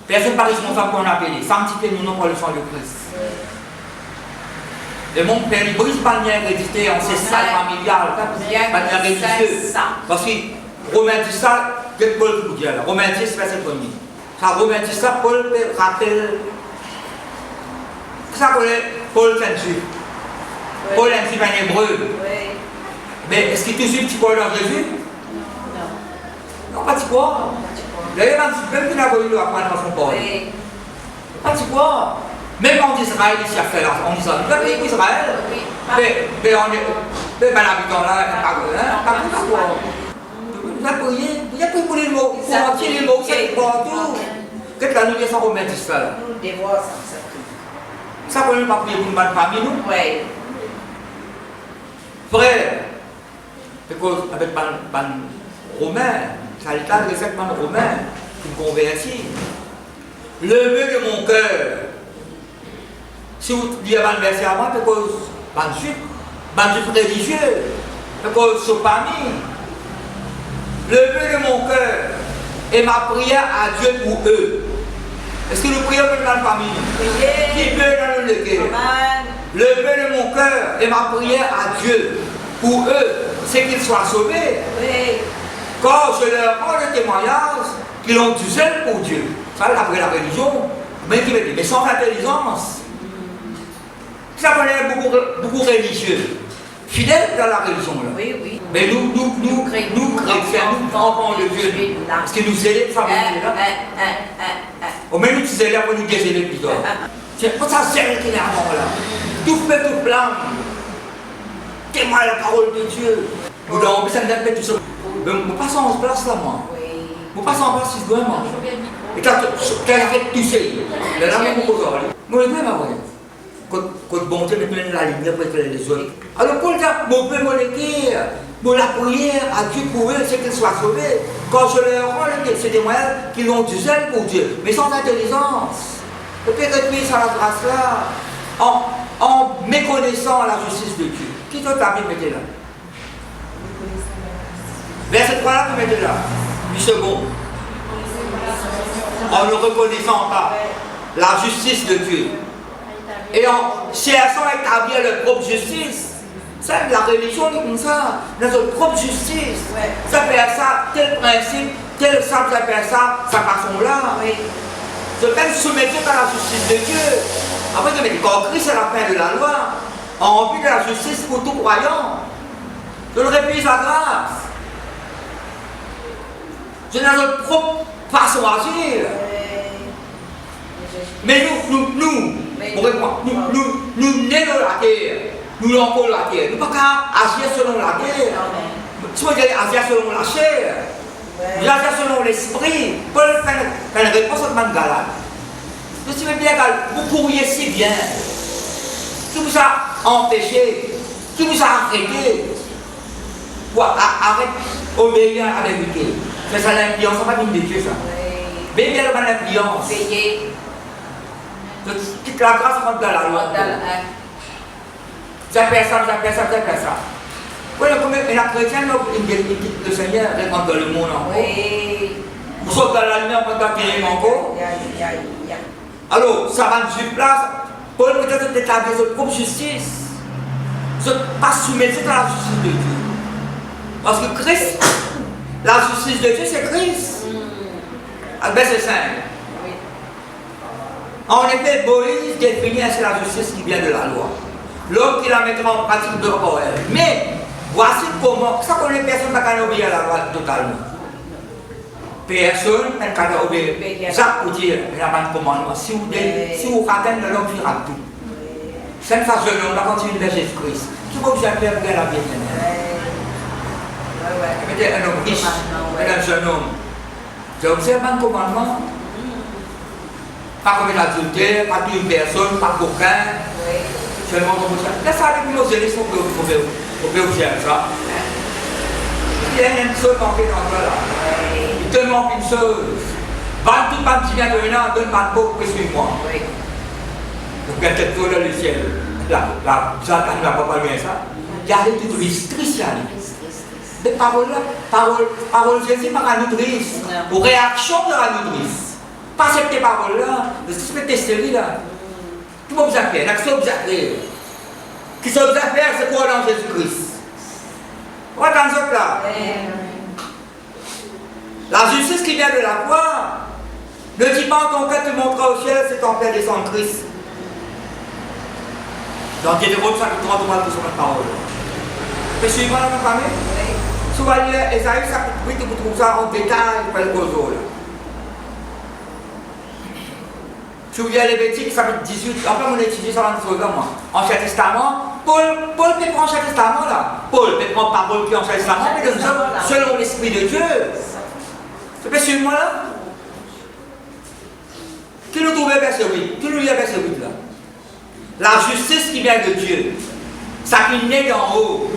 Personne n'est pas responsable qu'on appelle. Sanctifiez-nous non par le sang de Christ. Et mon père, il brise pas le lien hérédité ancestral familial, pas de lien religieux. Parce que Romains 10 ça, qu'est-ce que Paul vous dit là? Romains 10, verset 1er. Ça, Romains 10 ça, Paul rappelle. Ça, Paul est un juif. Paul est un juif en hébreu. Mais est-ce qu'il te suit, tu crois dans Jésus? Non, pas de quoi. D'ailleurs, même qui n'a pas eu à prendre son corps. Oui. Pas de quoi. Même en Israël, ici à faire en Israël, le pays d'Israël, mais on est, mais ben l'habitant là, pas quoi. Vous avez prié, vous avez prié les mots, vous avez prié les mots, c'est partout. Qu'est-ce que nous devons remettre ça là? Nous devons ça. Ça peut même pas prier pour une bonne famille, nous? Oui. Frère, parce qu'avec les Romains, ça l'état de exactement les Romains qui me convertit. Le vœu de mon cœur, si vous dites un verset à moi, parce que je suis religieux, parce que je suis parmi. Le vœu de mon cœur et ma prière à Dieu pour eux. Est-ce que nous prions pour notre famille? Qui peut dans le cœur? Le vœu de mon cœur et ma prière à Dieu pour eux, c'est qu'ils soient sauvés. Oui. Quand je leur rends le témoignage qu'ils ont du zèle pour Dieu. Ça, après la religion, mais sans intelligence. Ça connaît beaucoup religieux, fidèles dans la religion. Là. Oui, oui. Mais nous chrétiens, nous enfants de Dieu, parce que nous célébrons ça, au moins nous célébrons pour nous déceler plus tard. C'est pour ça c'est qu'il est avant là. Tout fait, tout plein. Témoin la parole de Dieu. Nous devons besoin d'être tout ça. Nous passons en place là, moi. Nous passons en place, c'est vraiment. Et quand tu arrêtes de toucher, là, nous pouvons pas. Nous ne pouvons pas. Quand bon Dieu met la lumière pour éclairer les autres. Alors pour le cas, mon peuple mon la prière à Dieu pour eux, c'est qu'ils soient sauvés. Quand je leur rends c'est des moyens qu'ils ont du zèle pour Dieu, mais sans intelligence. Peut-être puis à la grâce là, en méconnaissant la justice de Dieu. Qui d'autre la Bible mettez là? Verset 3 là, vous mettez là. Du second. En ne reconnaissant pas la justice de Dieu. Et en cherchant à établir leur propre justice. Ça, la religion est comme ça. Notre propre justice. Ça fait ça, tel principe, tel ça, ça fait ça, sa façon-là. Je vais me soumettre à la justice de Dieu. Après, quand Christ est la fin de la loi, en vue de la justice pour tout croyant, je le répète la grâce. Je n'ai notre propre façon d'agir. Mais nous nés dans la terre, nous l'enfons de la terre. Nous ne pouvons pas agir selon la terre. Si vous allez agir selon la chair, vous agir selon l'esprit, pour faire une réponse à ce gars-là. Je suis bien que vous courriez si bien. Qui vous a empêché, qui vous a arrêté pour arrêter obéir à la vérité. C'est ça l'influence, ça va venir de Dieu ça. Mais bien l'influence. Toute la grâce rentre dans la loi. Ça fait ça. Oui, mais la chrétienne, le Seigneur rentre dans le monde encore. Vous sautez dans la lumière pendant qu'il y a encore. Alors, ça va nous place. Pour peut-être établir votre propre justice. Vous n'êtes pas soumettre à la justice de Dieu. Parce que Christ, la justice de Dieu, c'est Christ. C'est simple. En effet, Moïse définit ainsi la justice qui vient de la loi. L'homme qui la mettra en pratique de elle. Mais, voici comment, ça qu'on est personne n'a qu'à obéir à la loi totalement. Personne n'a qu'à obéir. Ça pour dire, il y a un commandement. Si vous atteignez l'homme qui rate tout. C'est une façon de l'homme, on continue vers Jésus-Christ. Qui va vous appeler à la vie mettez un homme riche, un jeune homme. J'observe un commandement. Pas comme l'adultère, pas tuer une personne, pas coquin. Seulement comme ça. Là, ça avec nos élèves, on peut observer ça. Il y a une chose manquée dans toi là. Il te manque une chose. Vends tout le qui vient de maintenant, donne pas de beau pour suis-moi. Donc, il y a quelque chose dans le ciel. Là, Satan ne va pas bien ça. Il y a des triste, des paroles là, paroles Jésus par la nourrice, aux réactions de la nourrice. Pas ces paroles là, de ce que tu là. Tout le monde vous a fait, l'action vous a fait. Qui sont vous a fait, c'est quoi dans Jésus-Christ? Quoi dans ce là? La justice qui vient de la foi, ne dis pas en ton cœur, tu monteras au ciel, c'est ton Père descend en Christ. Dans Deutéronome 53, on va sur la parole. Mais suivez-moi la famille. Si vous allez lire Esaïe chapitre 8, vous trouvez ça en détail pour le gozo. Si vous lisez Lévitique chapitre 18, enfin on étudie ça dans le moi. Ancien Testament, Paul peut prendre Ancien Testament là. Paul peut prendre parole qui est Ancien Testament, mais de nous selon l'Esprit de Dieu. C'est pas sur moi là? Qui nous trouve verset 8? Qui nous lit verset 8 là? La justice qui vient de Dieu, ça qui naît d'en haut,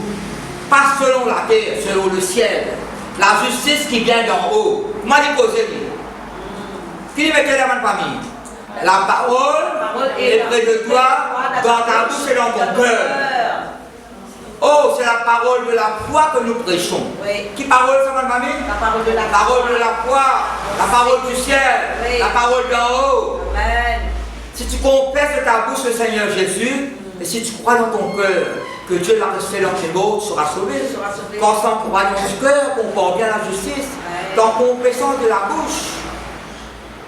pas selon la terre, selon le ciel. La justice qui vient d'en haut. Moi, je dis causer. Qui dit mettez la main parmi? La parole est près de toi, dans ta bouche et dans ton cœur. Oh, c'est la parole de la foi que nous prêchons. Oui. Qui parole ça, ma mamie? La parole de la parole de la foi, la parole du ciel, oui. la parole d'en haut. Amen. Si tu confesses de ta bouche le Seigneur Jésus, et si tu crois dans ton cœur que Dieu l'a resté dans tes mots, tu seras sauvé. Quand sans croyance du cœur, qu'on porte bien la justice, dans confessant de la bouche,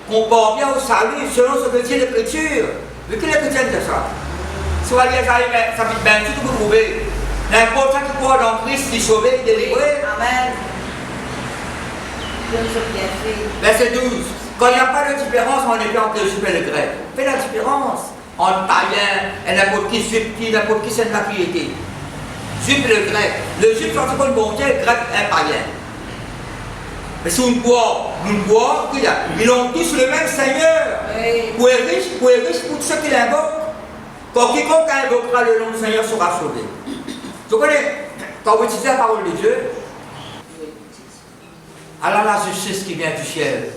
qu'on porte bien au salut, selon ce que dit l'Écriture. Mais qui l'Écriture dit ça? Si vous allez à chapitre 28, vous trouvez n'importe qui croit dans Christ, il est sauvé, il est délivré. Amen. Dieu nous a bien fait. Verset 12. Quand il n'y a pas de différence entre le juif et le grec, fais la différence entre païen et n'importe qui juif, n'importe qui c'est de la piété. Juif et le grec. Le juif, c'est un bon Dieu, le grec est païen. Mais si on boit, ils ont tous le même Seigneur. Oui. Pour les riches, pour ceux qui l'invoquent. Quand quiconque invoquera le nom du Seigneur sera sauvé. Tu connais, quand vous utilisez la parole de Dieu, alors la justice qui vient du ciel.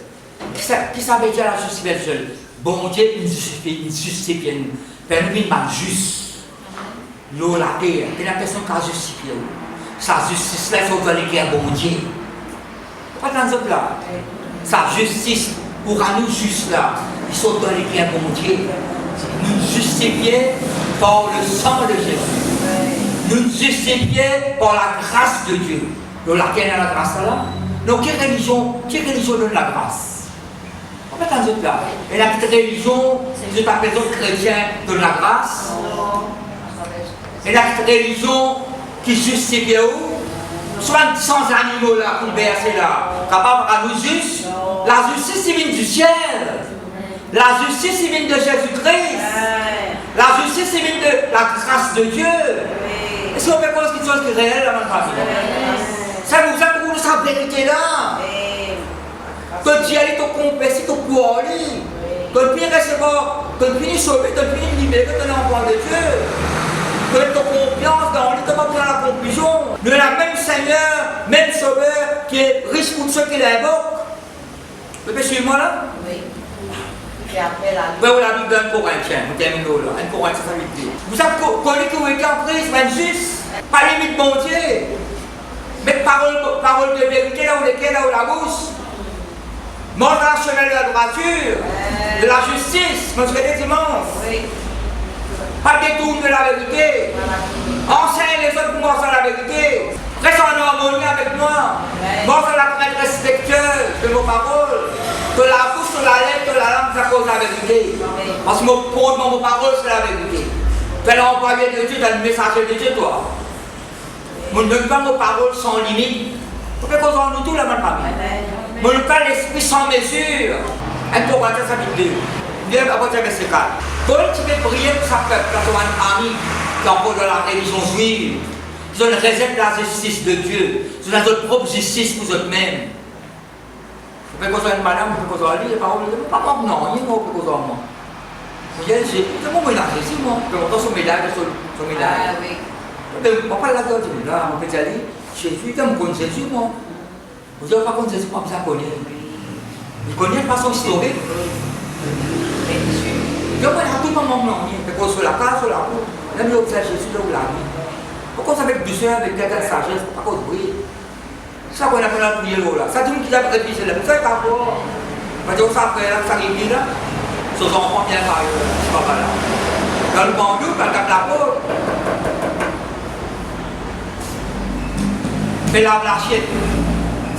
Qui ça veut dire la justice qui vient du ciel? Bon Dieu, il justifie, nous pas juste. L'eau, la terre, c'est la personne qui a justifié. Sa justice là, il faut donner qui est bon Dieu. Pas dans ce là. Sa justice pour nous juste là, il faut donner qui est bon Dieu. Nous justifier par le sang de Jésus. Nous justifier par la grâce de Dieu. Donc laquelle est la grâce là? Donc quelle religion donne la grâce? On va dans ce là. Et la petite religion, je t'appelle chrétien, donne la grâce. Et la petite religion qui justifie où? Soit 100 animaux là, pour verser là, capable à nous juste. La justice c'est vient du ciel. La justice c'est vient de Jésus-Christ. La justice c'est vient de la grâce de Dieu. Est-ce qu'on fait quelque chose qui est réel dans notre famille? Ça vous a beaucoup de sa vérité là. Que Dieu est ton compétit, ton pouvoir. Que le pire recevoir, que le pire sauver, que le pire libérer, que tu es l'enfant de Dieu. Que tu as confiance dans lui, tu n'as pas besoin de la conclusion. Nous avons le même Seigneur, même Sauveur, qui est riche pour ceux qui l'invoquent. Vous pouvez suivre moi là? Oui. Et après la oui, vous la Bible d'un Corinthien, vous terminez là. Un Corinthien, ça veut dire. Vous avez connu que vous étiez en Christ, même juste. Pas limite mon Dieu. Mais parole de vérité là où lesquelles, là où la bouche. Montre la chemin de la droiture, de la justice, montrez les dimanches. Oui. Pas détourne de la vérité. Enseigne les autres pour montrer la vérité. Reste en harmonie avec moi. Montre la prêtre respectueuse de vos paroles. Que la bouche, que la lèvre, que la langue, ça cause la vérité. Parce que vos paroles, c'est la vérité. Tu es l'envoyé de Dieu, tu es le messager de Dieu, toi. Je ne donne pas vos paroles sans limite. Vous pouvez qu'on nous tout la même famille. Je ne pas l'esprit sans mesure. Un Corinthien, ça veut dire. Viens à partir de verset 4. Paul, tu peux prier pour sa peuple, quand on a un ami qui est encore dans la religion juive. Ils ont une réserve de la justice de Dieu. Ils ont notre propre justice pour eux-mêmes. Vous pouvez qu'on soit une madame, vous pouvez qu'on soit lui, les paroles, pas moi, non, il n'y a pas de moi. Vous voyez, c'est mon ménage, c'est moi. Je peux monter son médaille, son médaille. Ah oui. Mais on ne va pas la dire, là, on peut dire, Jésus, tu me connais Jésus, moi. Vous n'avez pas connu Jésus, moi, ça connaît. Vous connaissez de façon historique. Donc, on a tout le monde non, mais sur la case, sur la route, même l'objet Jésus, là où la vie. Pourquoi ça avec douceur, avec quelqu'un de sagesse, pas qu'on brille. Ça qu'on a fait la prière là. Ça dit qu'il a révisé là, ça est pas bon. On va dire ça après, là, ça arrive là. Ce sont enfants bien carrés, c'est pas mal là. Dans le bandou, dans la peau. Mais la blachiette,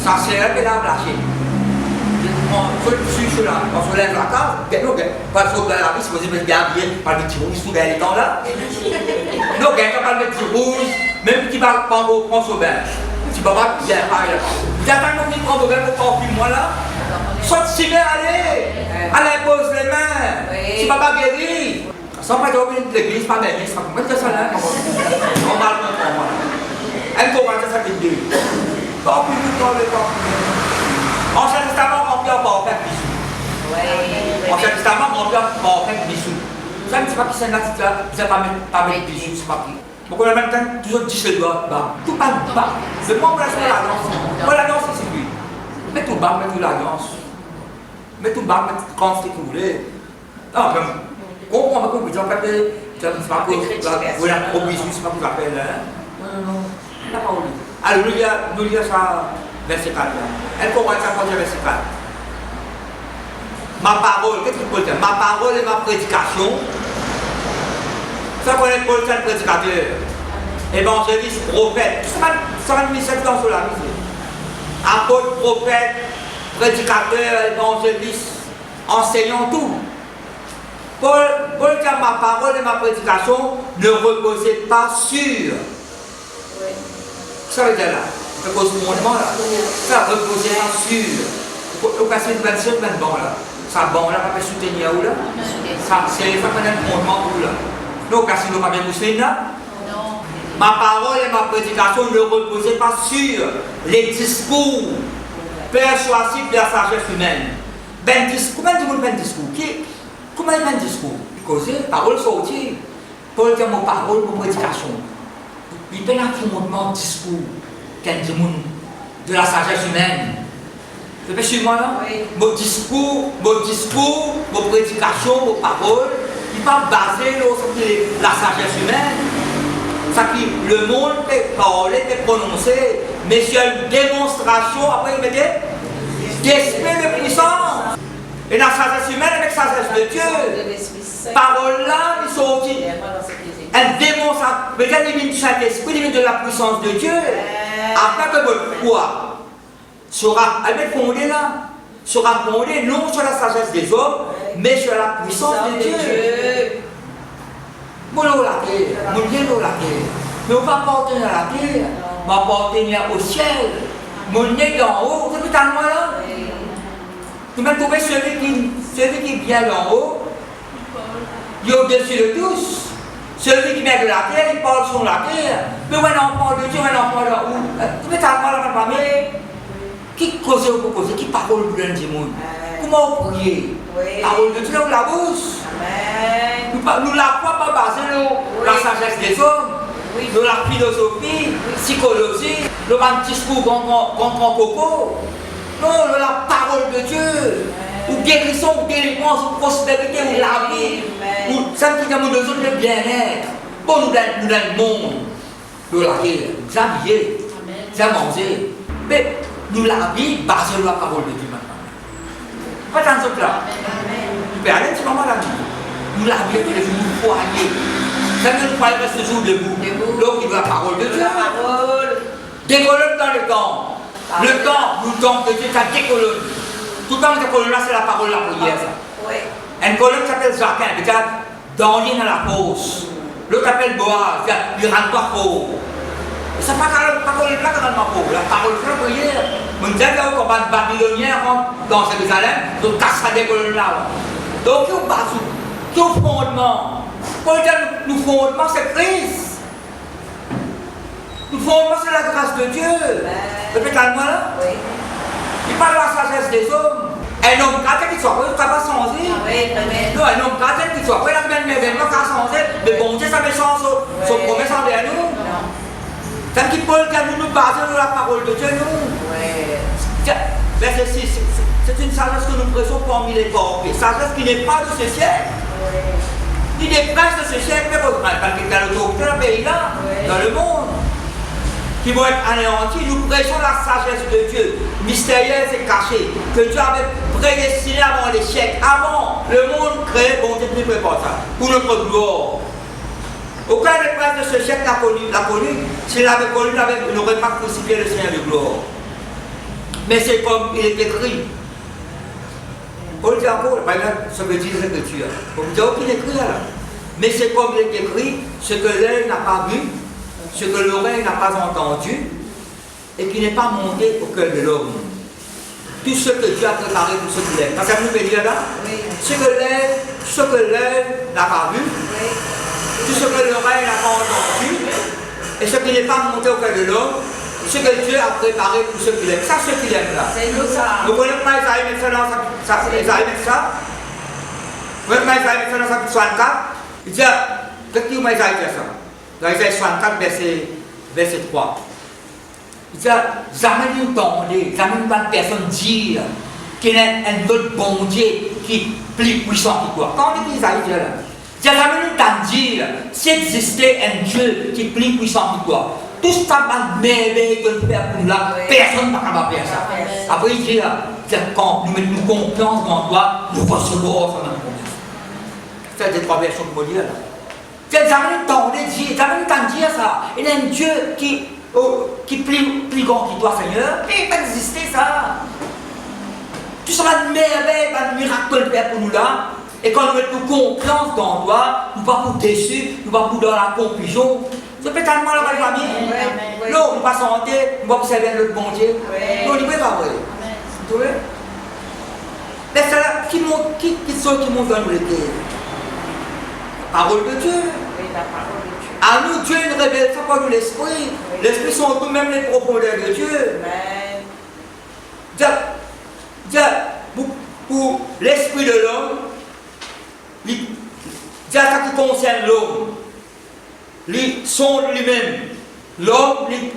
ça sert, mais la blachiette. On se là, on se lève la case, pas trop dans la vie, si vous avez bien habillé, pas le petit rouge, sous les temps là. Non, pas le petit rouge, même qui va prendre au bain. Tu vas pas bien, vous attendez qu'on prend de même pour plus moi là. Soit si bien allez pose les mains. Tu vas pas guérir. Sans pas dormir de l'église, pas d'amis, ça va mettre ça là. Normalement, elle commence à s'habiller. Pas plus de temps, le temps. Ancien Testament, on peut pas faire bisous. Ancien Testament, on peut pas faire bisous. Vous savez, c'est pas qui c'est là, vous n'avez pas mettre bisous, c'est pas qui. Donc, on a maintenant toujours 10 secondes, tout bas, bas. Le point pour la sur la danse. Pour la danse, c'est lui. Mets tout bas, mets tout la danse. Mets tout bas, mets quand c'est que vous voulez. Non, même. On va comprendre, c'est pas que voilà, au bisou, c'est pas que vous appelez. Non, la parole. Alléluia, nous lisons ça, verset 4. Elle commence à partir verset 4. Ma parole, qu'est-ce que Paul dit? Ma parole et ma prédication. Ça qu'on est Paul, c'est le prédicateur. Évangéliste, prophète. Ça va nous mettre dans la musique. Apôtre, prophète, prédicateur, évangéliste, enseignant tout. Paul dit ma parole et ma prédication ne reposaient pas sur. Ça veut dire là. Ça cause mon moment là. Ça reposait pas sur. Au passé de 27, 20 bon là. Ça bon là, pas soutenir où là. Ça c'est ça qu'on a le fondement où là. Nous, parce que nous n'avons pas bien là. Ma parole et ma prédication ne reposaient pas sur les discours persuasifs de la sagesse humaine. Ben discours, comment dit-on ben discours? Comment il y a un discours? Parce que parole sortie. Paul dit mon parole, mon prédication. Il peut y avoir un discours de la sagesse humaine. Vous pouvez suivre moi là? Mon discours, mon prédication, mon parole, il n'est pas basé sur la sagesse humaine. Ça qui le monde peut parler, peut prononcer, mais c'est une démonstration, après il me dit, d'esprit de puissance. Et la sagesse humaine avec la sagesse de Dieu. Parole là, ils sont aussi. Elle démontre, mais elle divine du Saint-Esprit, divine de la puissance de Dieu. Après que votre foi sera, elle est fondée là, sera fondée non sur la sagesse des hommes, mais sur la puissance de Dieu. Mon la terre, mon Dieu la terre. Mais on va appartenir à la terre, on va appartenir au ciel. Mon nez d'en haut, c'est tout à moi là. Vous m'avez trouvé celui qui vient d'en haut, il est au-dessus de tous. Celui qui vient de la terre, il parle sur la terre. Mais on parle de Dieu, on parle de où? Vous mettez à la famille. Qui cause pour causer? Qui parle pour le monde? Comment vous priez? Parole de Dieu dans la bouche. Nous la foi pas basée sur la sagesse des hommes, sur la philosophie, psychologie, le discours qu'on coco. Non, la parole de Dieu. Ou guérison, ou délivrance, ou prospérité, ou la vie. Ou ça qui a besoin de bien-être. Pour nous dans le monde. Nous la vie, nous habiller, nous manger. Mais nous la vie basée sur la parole de Dieu maintenant. Pas dans ce là. Tu peux aller, tu vas mal à dire. Nous la vie tous les jours, nous croyons. Ça ne nous croyons reste toujours debout. Donc il veut la parole de Dieu. Des colonnes dans le temps. Le temps, nous temps de Dieu, ça décolonne. Tout le temps, cette colonne-là, c'est la parole de la prière. Une colonne s'appelle Jacquin, qui a dormi dans la pause. L'autre s'appelle Boaz, il ne rentre pas pauvre. Ce n'est pas la parole là qui rentre pas pauvre, la parole de la prière. On dit que quand les Babyloniens rentrent dans Jérusalem, ils cassent des colonnes là. Donc, il y a un fondement. Pour le fondement, c'est Christ. Le fondement, c'est la grâce de Dieu. Vous êtes calme là? Oui. Il parle de la sagesse des hommes. Un homme chrétien qui soit prêt, ça va changer. Non, un homme chrétien qui soit prêt, la même événement qui a changé. Mais bon Dieu, ça me change son promesse envers nous. C'est qui Paul qui nous baser sur la parole de Dieu, nous. Verset 6, c'est une sagesse que nous prêchons parmi les pauvres. Sagesse qui n'est pas de ce siècle. Ni des princes de ce siècle, mais parce qu'il y a l'autorité dans le pays là, dans le monde. Qui vont être anéantis, nous prêchons la sagesse de Dieu, mystérieuse et cachée, que Dieu avait prédestiné avant les siècles, avant le monde créé, bon Dieu ne prépare ça, pour notre gloire. Aucun des princes de ce siècle l'a connu, s'il l'avait connu, il n'aurait pas crucifié le Seigneur de gloire. Mais c'est comme il est écrit. Paul dit encore, ce que dit l'Écriture. On dit aucune écrit là. Mais c'est comme il est écrit, ce que l'œil n'a pas vu, ce que l'oreille n'a pas entendu, et qui n'est pas monté au cœur de l'homme. Tout ce que Dieu a préparé pour ceux qui l'aiment. Parce que vous pouvez dire là, ce que l'œil n'a pas vu, tout ce que l'oreille n'a pas entendu, et ce qui n'est pas monté au cœur de l'homme, ce que Dieu a préparé pour ceux qui l'aiment. Ça, ceux qui l'aiment là. C'est nous ça. Vous connaissez pas Isaïe 29 ça, Isaïe 29. Vous connaissez Isaïe 29 chapitre 64. Il dit, qu'est-ce qu'il dit Isaïe dit ça? Dans Isaïe 64, verset 3. Il dit, jamais nous entendez, jamais nous pas personne dire qu'il y a un autre bon Dieu qui est plus puissant que toi. Quand on dit Isaïe dit là, il dit, jamais nous t'en dire s'il existait un Dieu qui est plus puissant que toi. Tout ce que merveille que nous faisons pour nous là, personne n'a pas faire ça. Après, il dit, quand nous mettons confiance dans toi, nous recevons ça même confiance. C'est des trois versions que je dis là. Jamais nous t'entendez dire, jamais nous t'en dire ça. Il y a un Dieu qui est plus grand que toi, Seigneur. Il n'a pas existé ça. Tout ça va de merveille, va de miracle que le Père pour nous là. Et quand nous mettons confiance dans toi, nous ne pas pour déçus, nous ne pas pour dans la confusion. C'est peut-être tellement la famille. Non, nous ne pas santé, nous ne pas pour servir notre bon Dieu. Non, il n'est pas vrai. Vous trouvez? Mais c'est là, qui monte dans nous les cœurs? La parole de Dieu. À nous, Dieu ne révèle ça pas nous l'esprit. L'esprit sont nous-mêmes les profondeurs de Dieu. Pour l'esprit de l'homme, ça qui concerne l'homme, il sonde lui-même. L'homme, il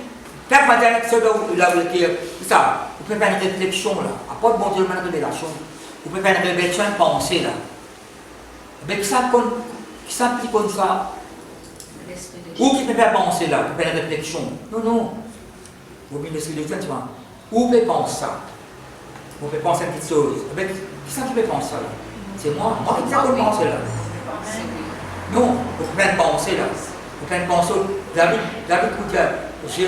fait pas c'est ça. Vous pouvez faire une réflexion là. Après, bon Dieu, une révélation. Vous pouvez faire une réflexion, une pensée là. Mais qui s'applique comme ça? Ou qui peut faire penser là, qui peut faire une réflexion? Non. Vous avez l'esprit de Dieu, tu vois. Où peut penser ça? Vous pouvez penser à une petite chose. Mais qui ça qui peut penser ça là? C'est moi. Moi, qui peut penser là? Non, vous pouvez faire une pensée là. Vous pouvez faire une pensée. David écoute, je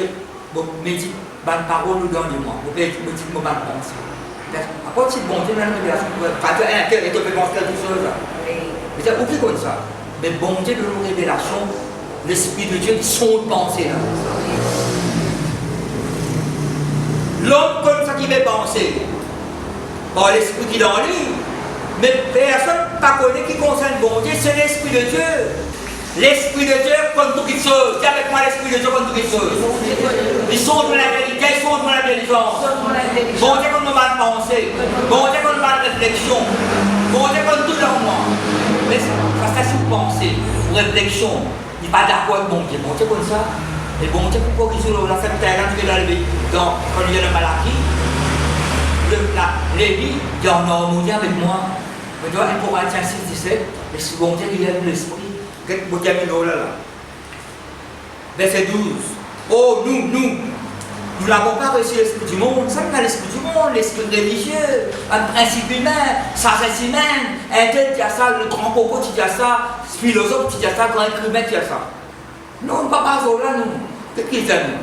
médite une parole dans le moi. Vous pouvez méditer une pensée. Après, si bon Dieu, même une révélation, vous pouvez faire un cœur et vous pouvez penser quelque chose là. Vous avez oublié comme ça. Mais bon Dieu de nos révélations, l'Esprit de Dieu qui sont pensées là. L'homme comme ça qui veut penser, par l'Esprit qui est dans lui, mais personne ne connaît qui concerne bon Dieu, c'est l'Esprit de Dieu. L'Esprit de Dieu comme toute chose. Dis avec moi l'Esprit de Dieu comme toute chose. Ils sont de la vérité, ils sont de l'intelligence. Bon Dieu comme nous va penser, bon Dieu comme nous va réflexion, bon Dieu comme tout dans moi. Mais ça c'est sur pensée, pour réflexion. Il n'est pas d'accord avec bon Dieu. Bon Dieu comme ça. Et bon Dieu pour corriger la cette terre, quand il y a le maladie, Lévi dit en harmonie avec moi. Mais toi, il pourra être 6, 17, et si bon Dieu il aime l'esprit, qu'est-ce que vous avez là? Verset 12. Oh, nous n'avons pas reçu l'esprit du monde, ça n'est pas l'esprit du monde, l'esprit religieux, un principe humain, sagesse humaine, un tel qui a ça, le grand coco qui a ça, philosophe qui a ça, grand écrivain qui a ça. Non, nous ne pas là, nous. Qu'est-ce qu'ils aiment?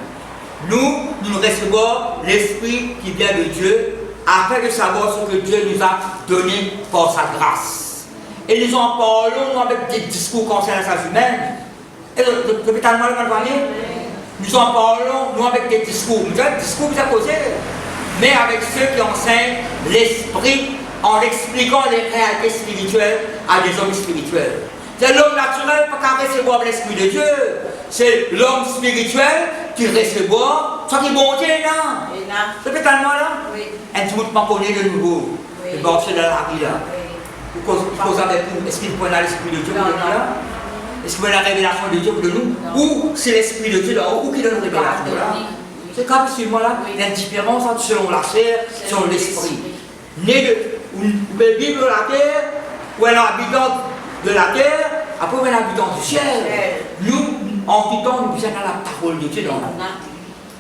Nous recevons l'esprit qui vient de Dieu afin de savoir ce que Dieu nous a donné par sa grâce. Et nous en parlons avec des discours concernant sa humaine. Et depuis tellement le nous en parlons, nous, avec des discours. Nous avons des discours qui sont posés, mais avec ceux qui enseignent l'esprit en expliquant les réalités spirituelles à des hommes spirituels. C'est l'homme naturel qui peut recevoir l'esprit de Dieu. C'est l'homme spirituel qui recevra, soit qui bon Dieu là. C'est tellement là. Un tout le monde connaît de nouveau. Le marché de la vie là. Est-ce qu'il prend l'esprit de Dieu pour là? Est-ce qu'il veut la révélation de Dieu pour nous? Ou c'est l'Esprit de Dieu là haut qui donne la révélation là? C'est comme si moi là, il y a une différence entre selon la chair, selon l'esprit. Né de, vous vivre la terre, ou un habitant de la terre, après un habitant du ciel. Nous, en tout temps, nous avons la parole de Dieu dans nous.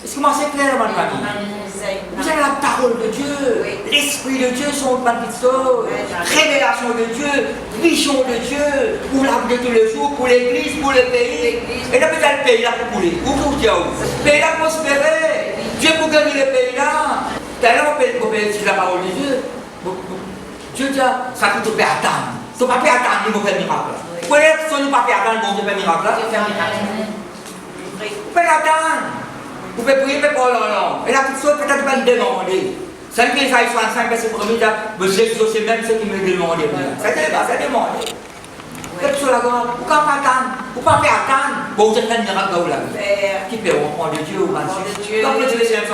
Est-ce que moi c'est clair dans ma famille? Vous avez la parole de Dieu, l'Esprit de Dieu, son baptême, révélation de Dieu, vision de Dieu, pour la vie de tous les jours, pour l'Église, pour le pays. Et là, peut-être le pays là pour couler. Où pour Dieu? Le pays là prospérer. Dieu pour gagner le pays là. D'ailleurs, on peut utiliser la parole de Dieu. Dieu dit, ça peut te faire attendre. Tu ne peux pas faire attendre, il va faire miracle. Vous voyez, si on ne peut pas faire attendre, bon Dieu fait miracle là. Vous pouvez attendre. Vous pouvez prier, mais pas en langue. Et la petite chose, peut-être pas le demander. 5 000, 65, verset 1er, monsieur Exaucé, même ceux qui me demandent. Ça demande. Quelque chose là-bas, vous ne pouvez pas attendre. Vous ne pouvez pas attendre. Bon, vous êtes un miracle là. Qui peut répondre de Dieu ou pas? Dieu. Donc, le Dieu, c'est un